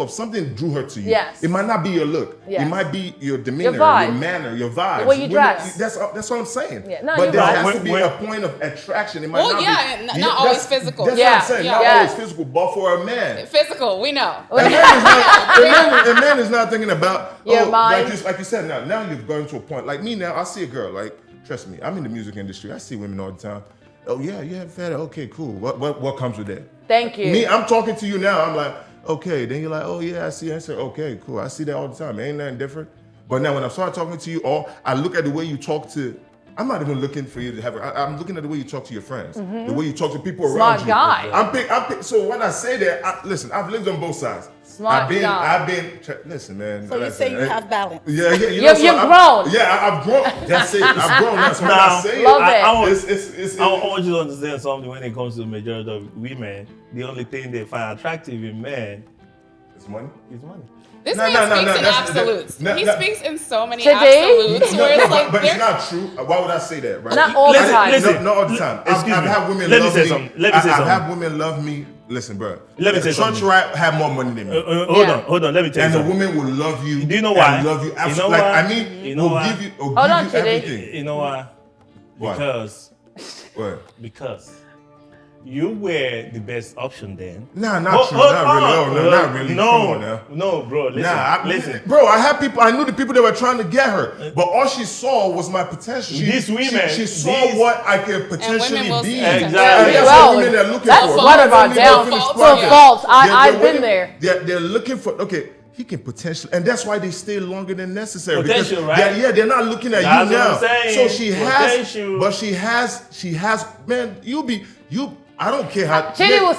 of something drew her to you. Yes. It might not be your look. Yes. It might be your demeanor, Your vibe. your manner, your vibes. The way you Women- dress. That's what I'm saying. Yeah. No, but you're there right. has to be a point of attraction. It might Well, not yeah, be. not always physical. That's Yeah, what I'm saying. Not yeah. always physical, but for a man. Physical, we know. A man is not thinking about Your mind. like you said. Now you've gone to a point. Like me now, I see a girl. Like trust me, I'm in the music industry. I see women all the time. Oh yeah, fat. Okay, cool. What comes with that? Thank you. Me, I'm talking to you now. I'm like, okay. Then you're like, oh yeah, I see. I say, okay, cool. I see that all the time. Ain't nothing different. But now when I start talking to you, or I look at the way you talk to. I'm not even looking for you to have. I'm looking at the way you talk to your friends, the way you talk to people around Smart you. guy. I'm pick. So when I say that, listen, I've lived on both sides. Smart guy. Listen, man. So you say you have balance. Yeah. You've grown. I've grown. That's it. I've grown. That's what Now, I say. love it. I want you to understand something when it comes to the majority of women. The only thing they find attractive in men It's money. is money. This man speaks in absolutes. He speaks in so many absolutes where it's like, but it's not true. Why would I say that, right? Not all the time. Listen, not all the time. I've had women Let me love say me. something. Let me say I've something. had women love me. Listen, bro. Let me say Church something. right have more money than me. Hold on. Let me tell you And the something. woman will love you. Do you know why? And love you You know absolutely. why? Like, I mean, You know will why? give you, will Hold give on, you Chidi. everything. You know why? Why? Because you were the best option then. Nah, not true. Not really. No, not really. No, Come on now. no, bro. Listen. Bro, I had people. I knew the people that were trying to get her, but all she saw was my potential. These women, she saw what I could potentially will be. see And Exactly. that's Well, what women are looking that's for. what about Women them? don't finish False. project. False. They're I've been waiting- there. They're looking for he can potentially, and that's why they stay longer than necessary. Potential, because right? they're not looking at That's you what now. I'm saying. So she Potential. has, but she has. Man, I don't care how. Chidi will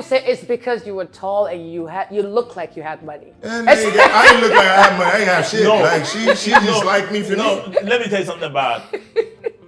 say it's because you were tall and you look like you had money. And I ain't look like I have money. I ain't have shit. No. Like she just like me for No, me. let me tell you something about.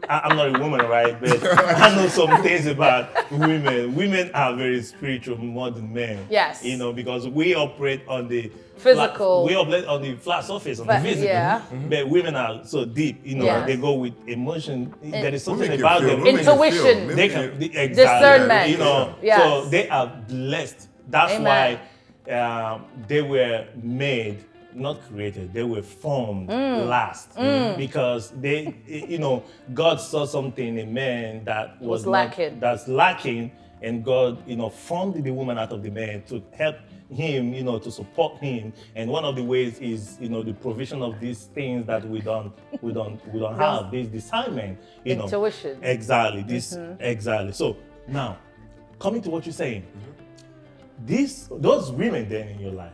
I'm not a woman, right? But I know some things about women. Women are very spiritual more than men. Yes. You know, because we operate on the Physical. we operate on the flat surface, on the physical. Yeah. But women are so deep. You know, Yes. they go with emotion. There is something Women can about feel. them. Women can Intuition. feel. They Women can exactly. Discernment. You know, Yes. so they are blessed. That's Amen. why they were made, not created. They were formed last because they, you know, God saw something in man that was lacking. That's lacking, and God, you know, formed the woman out of the man to help him, you know, to support him. And one of the ways is, you know, the provision of these things that we don't have. This discernment, you know. Intuition. Exactly. Exactly. So now, coming to what you're saying, those women then in your life,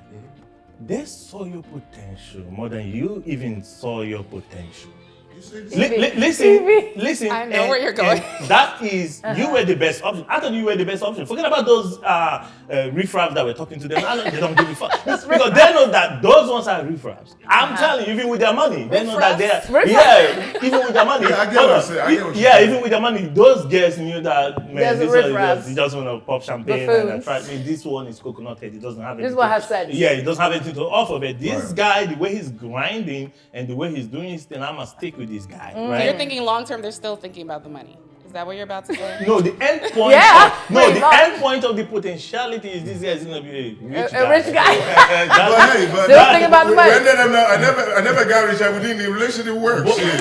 they saw your potential more than you even saw your potential. Listen. I know where you're going. and that is, you were the best option. I thought you were the best option. Forget about those riffraffs that were talking to them. They don't give a fuck. Because they know that those ones are riffraffs. I'm telling you, even with their money, they know that they are. Yeah, even with their money. Yeah, I get what you're saying. I get what you're Yeah, saying. even with their money, those girls knew that, man, There's this riffraffs. one, you just want to pop champagne Buffoons. and attract me. This one is coconut head. It doesn't have anything. This is what has sense. Yeah, it doesn't have anything to offer. But this Right. guy, the way he's grinding and the way he's doing his thing, I'm going to stick with this guy, right? You're thinking long term, they're still thinking about the money. Is that what you're about to say? No, the end point. Yeah, The but- end point of the potentiality is this guy is gonna be a rich guy. A rich guy. But hey, but Still think about the money. I never got rich. I within the relationship work. Shit.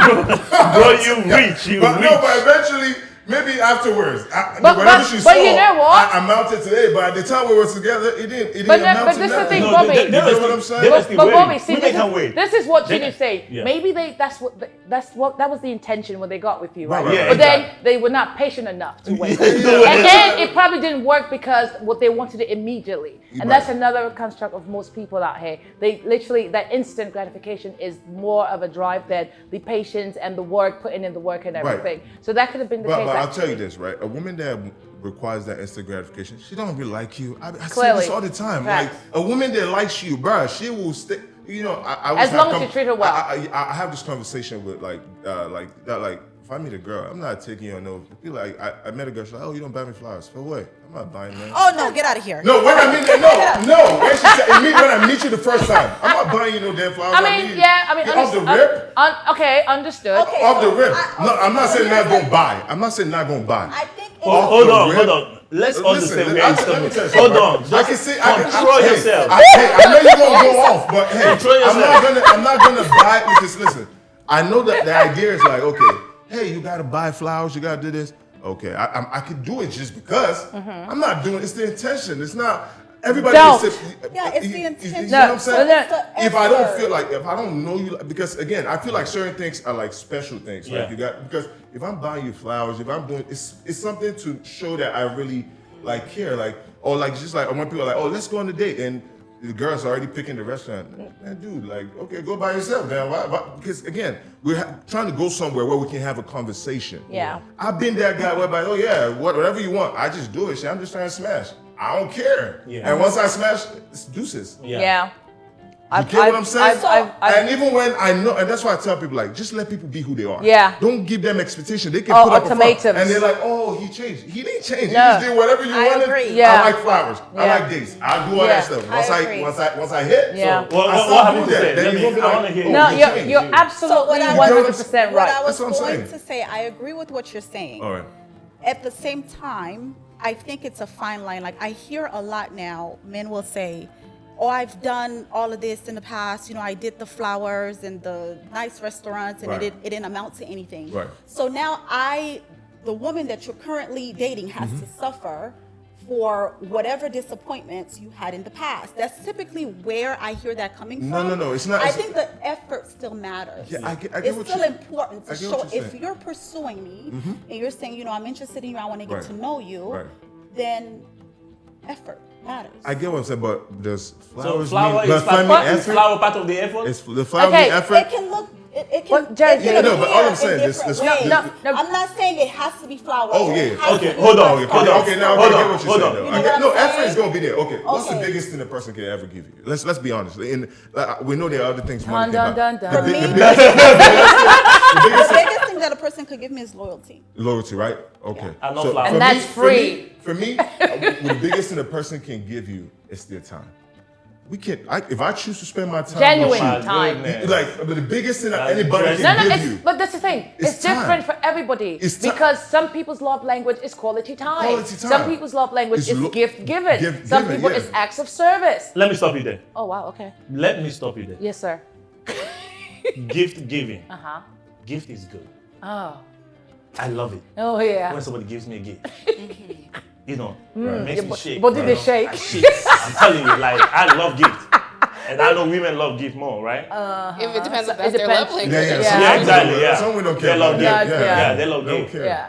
Bro, you rich. But no, but eventually, maybe afterwards. Whatever she but saw, you know what? I amounted to it. But at the time we were together, it didn't But amount to this is the nothing. thing, No, Bobby. they You know were what I'm still- saying? they were still But waiting. Bobby, see, Women can wait. this is what They Chidi can- say. yeah. Maybe that was the intention when they got with you, right? Right, right. But Yeah, then they were not patient enough to wait. Yeah. And then it probably didn't work because what they wanted it immediately. And Right. that's another construct of most people out here. They literally, that instant gratification is more of a drive than the patience and the work, putting in the work and everything. So that could have been the case. But I'll actually. tell you this, right? A woman that requires that instant gratification, she don't really like you. I say Clearly. this all the time. Facts. Like a woman that likes you, bruh, she will stick. You know, I As long as you treat her well. I have this conversation with like if I meet a girl, I'm not taking you on no. Be like, I met a girl. She's like, oh, you don't buy me flowers for what? I'm not buying that. Oh no, get out of here. No, when I meet when she said, when I meet you the first time, I'm not buying you no damn flowers. I mean, off the rip. Okay, understood. Okay. Off the rip. I- No, I'm not saying not listen. gonna buy. I'm not saying not gonna buy. I think it's Hold on. Let's Listen, understand where let it's me coming. tell you Hold something, on. right? Just I can see. control yourself. I know you're gonna go off, but hey, Control I'm yourself. not gonna buy it because listen, I know that the idea is like, okay, hey, you gotta buy flowers, you gotta do this. Okay, I could do it just because. I'm not doing it. It's the intention. It's not. Everybody Don't. is Yeah, it's the You intention. know what I'm saying? No, it's the If I don't effort. feel like, if I don't know you, because again, I feel like certain things are like special things. Yeah. Like you got, because if I'm buying you flowers, if I'm doing, it's something to show that I really like care, like, or like just like when people are like, oh, let's go on a date, and the girl's already picking the restaurant. Man, dude, like, okay, go by yourself, man. Why? Because again, we're trying to go somewhere where we can have a conversation. Yeah. I've been that guy whereby, oh yeah, whatever you want, I just do it. Shit. I'm just trying to smash. I don't care. Yeah. And once I smash, it's deuces. Yeah. You get what I'm saying? I've- And even when I know, and that's why I tell people, like, just let people be who they are. Yeah. Don't give them expectation. They can Oh, put up a front, ultimatums. and they're like, oh, he changed. He didn't change. He No. just did whatever you I wanted. agree. Yeah. I like flowers. I Yeah. like dates. I do all Yeah. that stuff. I agree. Once I hit, Yeah. so What I have stop you doing said? that. Then Let you're me- gonna be I like, wanna hear oh, you. No, he you're changed. you're absolutely I- 100% What I right. was That's what I'm going saying. to say, I agree with what you're saying. All right. At the same time, I think it's a fine line. Like I hear a lot now, men will say, oh, I've done all of this in the past. You know, I did the flowers and the nice restaurants, and Right. it didn't amount to anything. Right. So now the woman that you're currently dating has to suffer for whatever disappointments you had in the past. That's typically where I hear that coming No, from. no, it's not- I it's- think the effort still matters. Yeah, I get It's what still you- important to I get show what you're if saying. you're pursuing me and you're saying, you know, I'm interested in you, I want to get Right. to know you, Right. then effort matters. I get what I'm saying, but does So flowers flower mean, but is part, family is effort? flower part of the effort? It's the flower Okay, mean effort. It can look, it can, But, Jerry, it can yeah, no, but all I'm appear saying, in this- different this- ways. No, no. I'm not saying it has to be flowers. Oh, It yeah. has Okay, to be hold on, just hold on. Okay, now Hold I on, get what you're hold saying. on. Though. You I know get, what no, I'm effort saying? is gonna be there. Okay, what's the Okay. biggest thing a person can ever give you? Let's be honest. We know there are other things. money Dun, can dun, buy. dun, For dun. me, The the biggest thing, biggest thing that a person could give me is loyalty. loyalty, right? Okay. And not flowers. And that's free. For me, the biggest thing a person can give you is their time. If I choose to spend my time Genuine with you, My time. goodness. like the biggest thing that That's anybody impressive. can No, give you. but that's the thing. It's It's different time. for everybody. It's time. Because some people's love language is quality time. Quality time. Some people's love language It's is gift given. gift Some given, people yeah. is acts of service. Let me stop you there. Oh wow, okay. Let me stop you there. Yes, sir. Gift giving. Uh-huh. Gift is good. Oh. I love it. Oh yeah. When somebody gives me a gift. You know, it makes me shake. Body they you know. shake. I shake. I'm telling you, like, I love gift. And I know women love gift more, right? If it depends if It that's their depends. love language. Yeah, Yeah. Yeah, exactly, yeah. Some women don't They care love about that. gift. Yeah. Yeah, they love They don't gift. care. Yeah.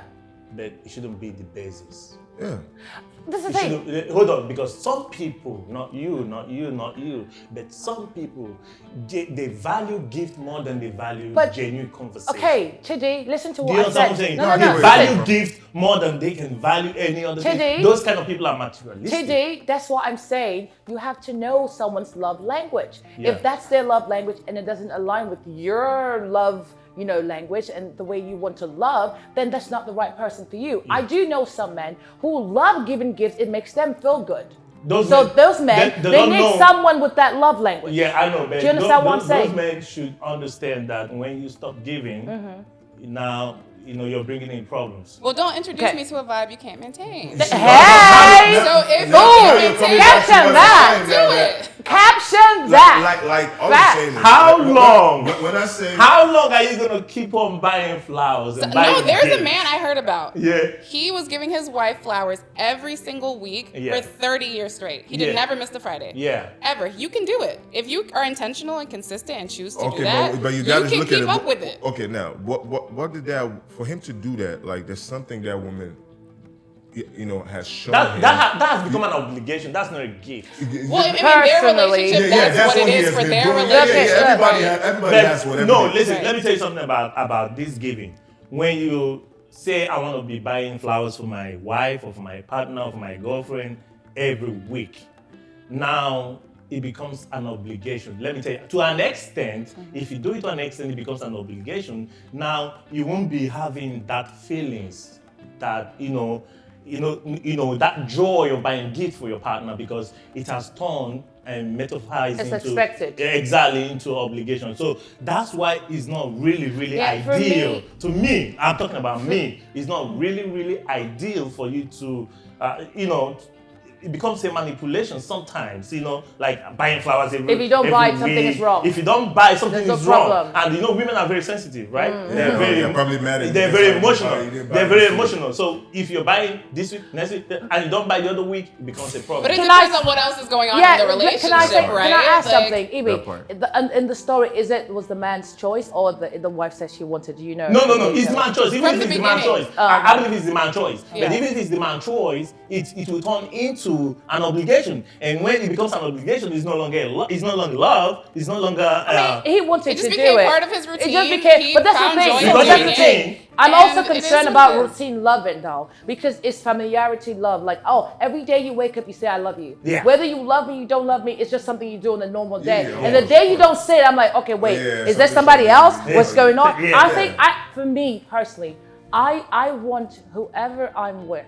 But it shouldn't be the basis. Yeah. That's the It thing. shouldn't- hold on, because some people, not you, but some people, they value gift more than they value But- genuine conversation. Okay, Chidi, listen to Do what you I understand what I'm said. saying? No, no, They no. value listen. gift more than they can value any other Chidi. thing. Those kind of people are materialistic. Chidi, that's what I'm saying. You have to know someone's love language. Yeah. If that's their love language and it doesn't align with your love, language and the way you want to love, then that's not the right person for you. I do know some men who love giving gifts. It makes them feel good. Those So men- those men, they they don't need know- someone with that love language. Yeah, I know, but Do you understand what I'm saying? Those men should understand that when you stop giving, now you're bringing in problems. Well, don't introduce Okay. me to a vibe you can't maintain. Hey! So if Now you you're can't coming maintain back to Caption what I'm that. saying, do that- it. Caption that. Like all Fact. I'm saying is, How like, long? When I say How long are you gonna keep on buying flowers and buying No, there's gifts? a man I heard about. Yeah. He was giving his wife flowers every single week Yeah. for 30 years straight. He did Yeah. never miss a Friday. Yeah. Ever. You can do it. If you are intentional and consistent and choose to do okay, that, but you gotta can look keep at it. up with it. Okay, now what did that for him to do that? Like, there's something that woman, has shown him. That has become an obligation. That's not a gift. Well, I mean, their Personally. relationship, Yeah, that's what it he is has for been their doing. relationship. Yeah, everybody, right? everybody But has whatever. no, they- listen. Right. Let me tell you something about this giving. When you say I want to be buying flowers for my wife or for my partner or for my girlfriend every week, now it becomes an obligation. Let me tell you, to an extent, if you do it to an extent, it becomes an obligation. Now you won't be having that feelings that that joy of buying gift for your partner, because it has turned and metaphors It's into expected. exactly into obligation. So that's why it's not really Yeah, for ideal me- to me. I'm talking about me. It's not really ideal for you to it becomes a manipulation sometimes, like buying flowers every If you don't every buy it, something week. is wrong. If you don't buy, something There's no is wrong. problem. And women are very sensitive, right? Yeah, they're probably mad at you. They're That's very why you emotional. didn't buy They're this very week. emotional. So if you're buying this week, next week, and you don't buy the other week, it becomes a problem. But it Can depends I- on what else is going on Yeah, in the relationship, can I say? right? Can I ask Like, something, That Ibi? part. In the story, was the man's choice or the wife said she wanted? No. It's the man's choice. Even From if the it's the man's beginning. choice, I believe it's the man's choice. Yeah. But even if it's the man's choice, it will turn into to an obligation, and when it becomes an obligation, it's no longer it's no longer love. It's no longer. He wanted It just to do became it. part of his routine. It just became, but that's the found thing. joy in But that's doing the it. thing. I'm And also it is concerned what about it is. routine loving though, because it's familiarity love. Like, oh, every day you wake up, you say I love you. Yeah. Whether you love me, you don't love me, it's just something you do on a normal day. Yeah, and the day you don't say it, I'm like, okay, wait, Yeah, is there something- somebody else? Yeah. What's going on? Yeah. I think, for me personally, I want whoever I'm with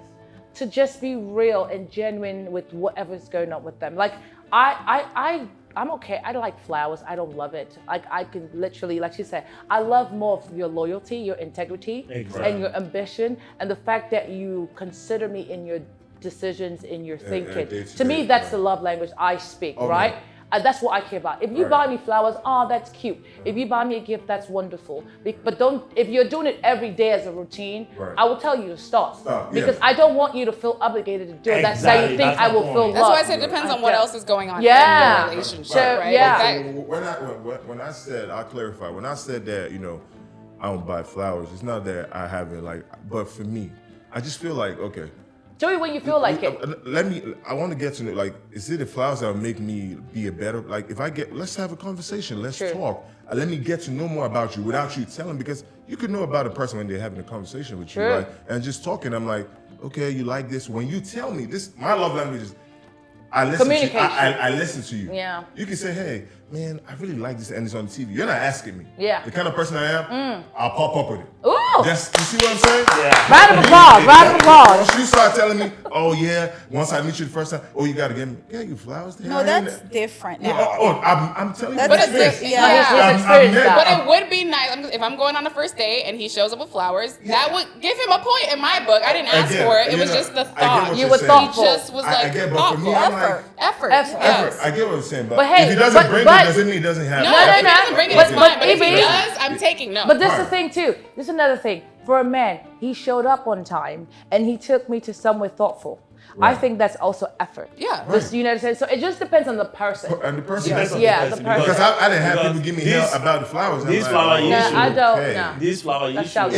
to just be real and genuine with whatever's going on with them. Like, I'm okay. I like flowers. I don't love it. Like, I can literally, like she said, I love more of your loyalty, your integrity, Exactly. and your ambition, and the fact that you consider me in your decisions, in your thinking. day To to me, day, that's right. the love language I speak, Okay. right? That's what I care about. If you Right. buy me flowers, that's cute. If you buy me a gift, that's wonderful. But don't, if you're doing it every day as a routine, Right. I will tell you to stop. Stop, Because yeah. I don't want you to feel obligated to do it. That's how Exactly, you think that's I my will point. feel That's why I love. said it depends on Yeah. what else is going on Yeah. in your relationship, So, right? yeah. Like When I said, I'll clarify. When I said that, I don't buy flowers, it's not that I haven't, but for me, I just feel like, okay. Do it when you feel like it. I want to get to know, is it the flowers that will make me be a better, let's have a conversation, let's True. talk. Let me get to know more about you without you telling, because you could know about a person when they're having a conversation with you, True. right? And just talking, I'm like, okay, you like this. When you tell me this, my love language is, I listen to you. Communication. I listen to you. Yeah. You can say, hey, man, I really like this and it's on TV. You're not asking me. Yeah. The kind of person I am, I'll pop up with it. Ooh! You see what I'm saying? Yeah. Round of applause, round of applause. Once you start telling me, oh yeah, once I meet you the first time, you gotta get you flowers. No, that's different No, now. I'm telling you. That's But what it's it is. different. Yeah. He's I'm experienced met- that. But it would be nice if I'm going on a first date and he shows up with flowers. That would give him a point in my book. I didn't ask Again, for it. It you was know, just the I get thought. what You you're were saying. thoughtful. He just was I like get, but for thoughtful. me, I'm like, Effort. Effort. Yes. I get what I'm saying, but But hey, if he doesn't but- bring but- it, doesn't mean he doesn't have No, it. if he doesn't bring it, But- it's fine. But if he Evie- does, I'm taking notes. But this is the Right. thing too. This is another thing. For a man, he showed up on time and he took me to somewhere thoughtful. I Right. think that's also effort. Yeah. This, you know what I'm saying? So it just depends on the person. And the person, Depends on Yeah, the the person, person. because I didn't have because people give me this- hell about the flowers. I'm this like, flower oh, issue- No, I don't. okay. No. This flower That's issue. shallow.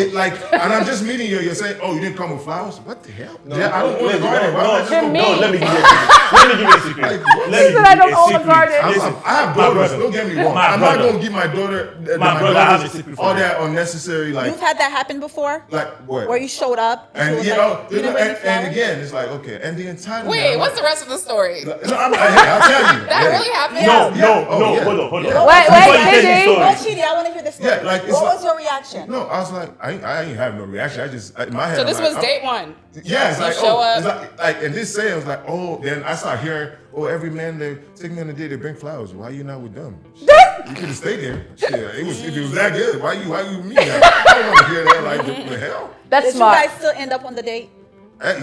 And I'm just meeting you. You're saying, "Oh, you didn't come with flowers? What the hell? No, I don't want to no, garden. Why no, not just to go me- No, garden?" let me give you a secret. Let me give you a secret. Like, what? Let me He said, give "I you don't a own a secret. garden." Listen, I have my daughters. brother. Don't get me wrong. My I'm not brother. gonna give my daughter, My brother has a secret for all me. that unnecessary You've had that happen before? like what? Where you showed up and, and she you was know, like, you didn't bring me and flowers? again, it's like okay, and the entitlement. Wait, I'm what's the like, rest of the story? No, I'll tell you. That really happened? No, Yeah. no, Oh, no. yeah. Hold on. Yeah. Wait, Before wait, you tell Chidi. the Oh, story. Chidi, I want to hear this story. Yeah, like, it's what like- was your reaction? No, I was like, I ain't have no reaction. I just in my head. So I'm this like, was I'm- date one. Yeah, it's You like, show oh, up. it's like, and this saying was like, oh, then I start hearing, oh, every man they take me on a date, they bring flowers. Why you not with them? You could have stayed there. Shit, if it was that good, why you with me? Now? I don't want to hear that. Like, what the hell? That's Did smart. you guys still end up on the date?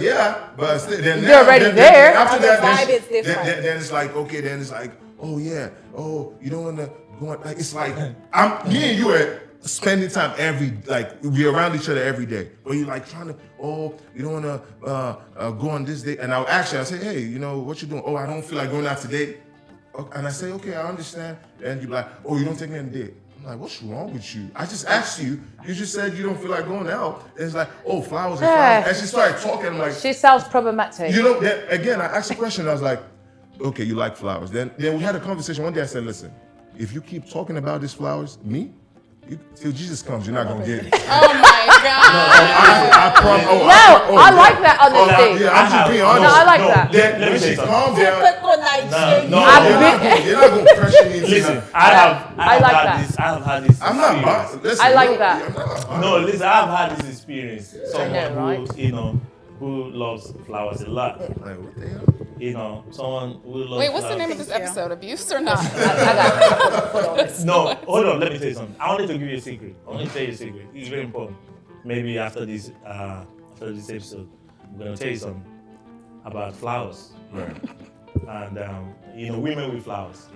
Yeah, but still, then You're already there. After The that, vibe then, is different. then it's like, okay, then it's like, oh yeah, oh you don't want to go on. Like it's like me and you are spending time we're around each other every day. But you're like trying to, you don't want to go on this date. And I say, hey, what you doing? Oh, I don't feel like going out today. And I say, okay, I understand. And you're like, oh, you don't take me on a date. I'm like, what's wrong with you? I just asked you. You just said you don't feel like going out. And it's like, oh, flowers and flowers. And she started talking. I'm like, She sounds problematic. then, again, I asked a question. I was like, okay, you like flowers. Then we had a conversation. One day I said, listen, if you keep talking about these flowers, till Jesus comes, you're not going to get it. Oh my God. I promise. I like that honesty. Yeah, I'm just being honest. No, I like that. Then Let me when say she something. calmed down, Typical Nigerian. No, you're not going to pressure me. Listen, I I like have that. had this. I have had this. I'm not experience. biased. Listen, I like look, that. I'm not biased. No, listen, I've had this experience. Someone right? who loves flowers a lot. Like, what the hell? Someone who loves Wait, what's the flowers. name of this Thank you. episode? Abuse or not? I got to put on this. No, hold on, let me tell you something. I wanted to give you a secret. I want to tell you a secret. It's very important. Maybe after this episode, I'm gonna tell you something about flowers. Right. And women with flowers.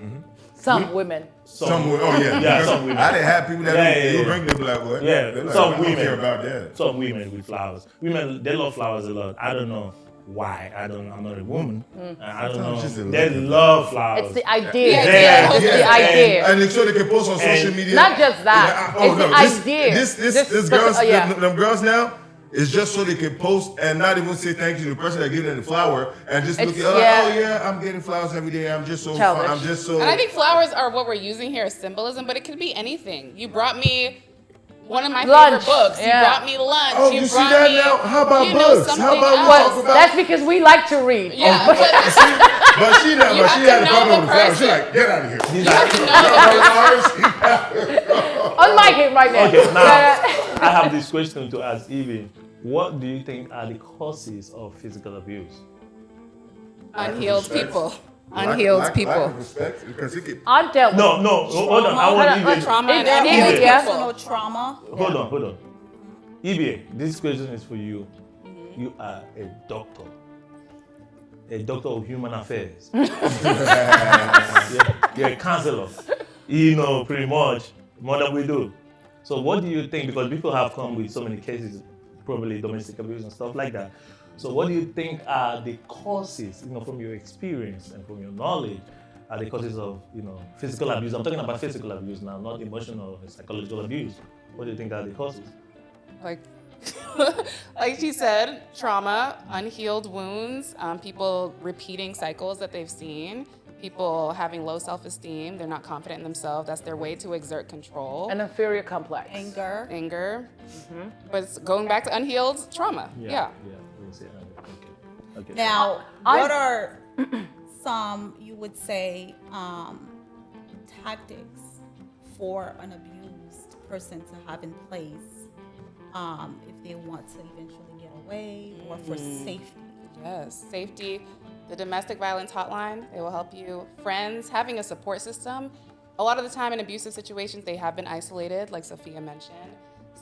Some women. Some women, Yeah, because some women. I didn't have people that Yeah, would yeah. bring them black boy. Yeah, They're like, some I don't women. care about that. Some women with flowers. Women, they love flowers a lot. I don't know why. I'm not a woman. I don't Sometimes just know. a They little bit. It's love flowers. the idea. Yeah, It's yeah. the idea. And so they can post on social And media. Not just that. Yeah, It's the idea. This Just girls, yeah. them girls now, is just so they can post and not even say thank you to the person that gave them the flower and just look It's- at yeah. oh yeah, I'm getting flowers every day. I'm just so Childish. fun. I'm just so. And I think flowers are what we're using here as symbolism, but it could be anything. You brought me one of my Lunch. favorite books. Yeah. You brought me lunch. Oh, you see brought that me, now? How about you know, books? How something about we else. talk Well, about- that's because we like to read. Yeah, but she not. You But have she to had a know problem the with the flowers. She person. like, get out of here. These are, Unlike him right now. okay, now I have this question to ask Evie. What do you think are the causes of physical abuse? Unhealed Respect. people. Unhealed Lack people. of respect because it could. I've dealt with No, hold on. I want Evie. Trauma and It- unhealed it- yeah. people. Personal trauma. Hold on. Evie, this question is for you. You are a doctor of human affairs. you're a counselor. You know pretty much more than we do. So what do you think? Because people have come with so many cases, probably domestic abuse and stuff like that. So what do you think are the causes, from your experience and from your knowledge, are the causes of, physical abuse? I'm talking about physical abuse now, not emotional or psychological abuse. What do you think are the causes? Like, like she said, trauma, unhealed wounds, people repeating cycles that they've seen, people having low self-esteem, they're not confident in themselves. That's their way to exert control. an inferior complex. Anger. But it's going back to unhealed trauma. Yeah. We'll say that. Okay. Now, what are some, you would say, tactics for an abused person to have in place if they want to eventually get away or for safety? Yes, safety. The domestic violence hotline, they will help you. Friends, having a support system. A lot of the time in abusive situations, they have been isolated, like Sophia mentioned.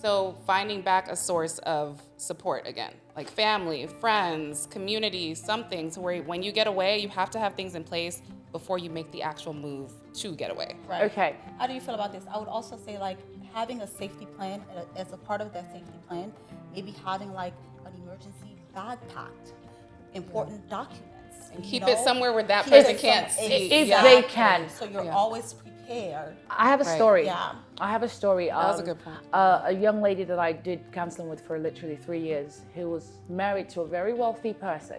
So finding back a source of support again, like family, friends, community, something to where when you get away, you have to have things in place before you make the actual move to get away. Right. Okay. How do you feel about this? I would also say like having a safety plan as a part of that safety plan, maybe having like an emergency bag packed, important documents. And keep it somewhere where that Keep person it can't some- see. If Yeah. they can. So you're Yeah. always prepared. I have a Right. story. Yeah. I have a story. That was a good point. A young lady that I did counseling with for literally 3 years, who was married to a very wealthy person.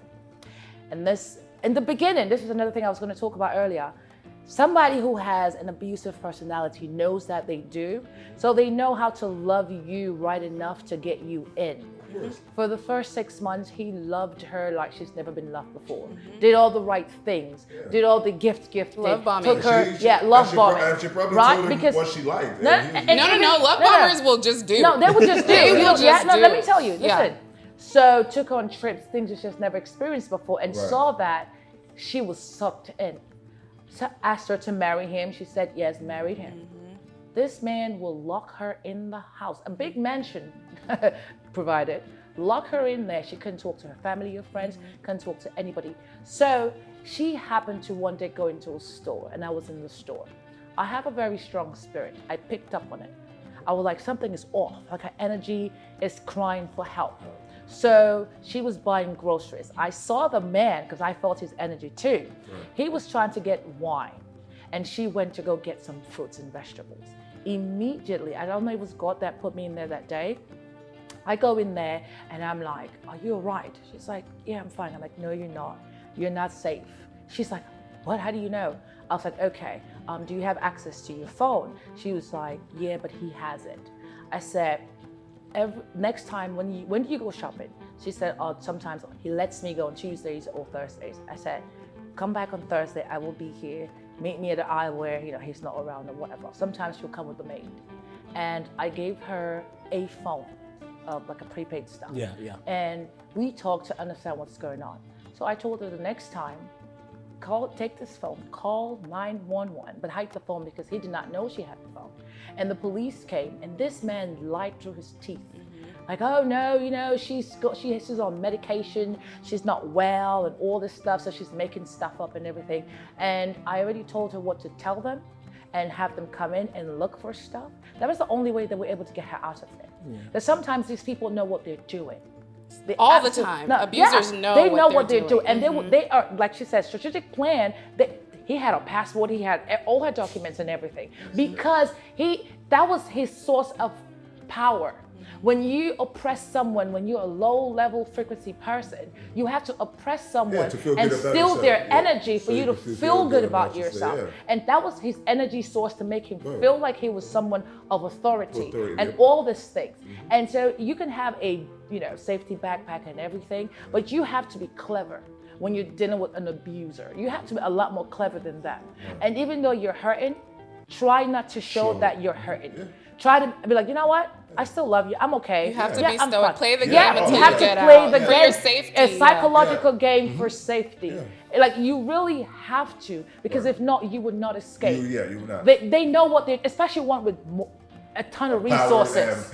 And this, in the beginning, this is another thing I was going to talk about earlier. Somebody who has an abusive personality knows that they do. So they know how to love you right enough to get you in. For the first 6 months, he loved her like she's never been loved before. Did all the right things. Did all the gift. Love bombing. Took her, She love bombing. And she probably right? told him Because what she liked. No, and he was- No. Love bombers will just do. no, they would just do. They You will know, just no, do. let me tell you. Listen. Yeah. So took her on trips, things she's just never experienced before, and Right. saw that she was sucked in. So asked her to marry him. She said yes, married him. This man will lock her in the house, a big mansion provided. Lock her in there. She couldn't talk to her family or friends, couldn't talk to anybody. So she happened to one day go into a store, and I was in the store. I have a very strong spirit. I picked up on it. I was like, something is off, like her energy is crying for help. So she was buying groceries. I saw the man, because I felt his energy too. He was trying to get wine, and she went to go get some fruits and vegetables. Immediately, I don't know if it was God that put me in there that day. I go in there and I'm like, are you all right? She's like, yeah, I'm fine. I'm like, no, you're not. You're not safe. She's like, what? How do you know? I was like, okay, do you have access to your phone? She was like, yeah, but he hasn't. I said, next time, when do you go shopping? She said, oh, sometimes he lets me go on Tuesdays or Thursdays. I said, come back on Thursday. I will be here. Meet me at the aisle where he's not around or whatever. Sometimes she'll come with the maid. And I gave her a phone, like a prepaid stuff. Yeah. And we talked to understand what's going on. So I told her the next time, take this phone, call 911, but hide the phone because he did not know she had the phone. And the police came, and this man lied through his teeth. Like, oh no, she's on medication, she's not well, and all this stuff, so she's making stuff up and everything. And I already told her what to tell them and have them come in and look for stuff. That was the only way that we're able to get her out of it. Because sometimes these people know what they're doing. They All the time. Abusers know they what know they're what they're doing. And they are, like she said, strategic plan. He had a passport, he had all her documents and everything. Because that was his source of power. When you oppress someone, when you're a low-level frequency person, you have to oppress someone to feel and good about steal yourself. their Yeah. energy for So you you to can feel good about yourself. yeah. And that was his energy source to make him Right. feel like he was someone of authority, and yeah. all these things. And so you can have a safety backpack and everything, but you have to be clever when you're dealing with an abuser. You have to be a lot more clever than that. And even though you're hurting, try not to show that you're hurting. Try to be like, you know what? I still love you. I'm okay. You have to Yeah, be I'm stoic. fine. Play the game Yeah, until you you have to get play out. the For game. your safety. A psychological Yeah. game for safety. Like you really have to, because if not, you would not escape. You would not. They know what they, especially one with a ton of resources.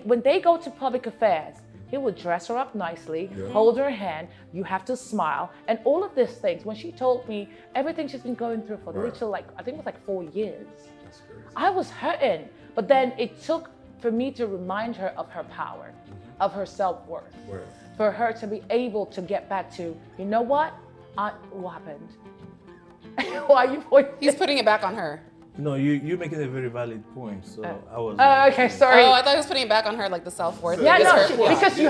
When they go to public affairs, he would dress her up nicely, hold her hand, you have to smile, and all of these things. When she told me everything she's been going through for literally I think it was like 4 years. That's crazy. I was hurting, but then it took for me to remind her of her power, of her self-worth, for her to be able to get back to, you know what happened? Why are you pointing? He's putting it back on her. No, you're making a very valid point. So I was. Okay, sorry. Oh, I thought he was putting it back on her, like the self-worth. Yeah, is no, her- because you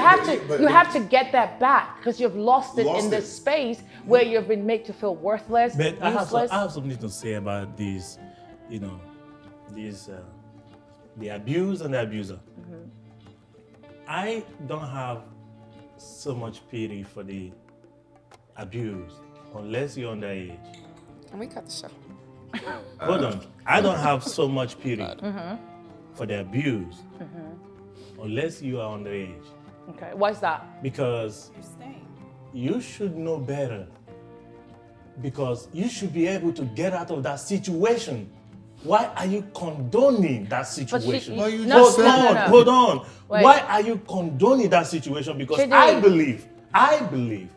have to get that back, because you've lost it in this space where you've been made to feel worthless, But I useless. have something to say about these, the abuse and the abuser. I don't have so much pity for the abused unless you're underage. And we cut the show. Hold on. I don't have so much pity for the abused unless you are underage. Okay, why's that? Because you should know better. Because you should be able to get out of that situation. Why are you condoning that situation? Hold on. Wait. Why are you condoning that situation? Because Chidi. I believe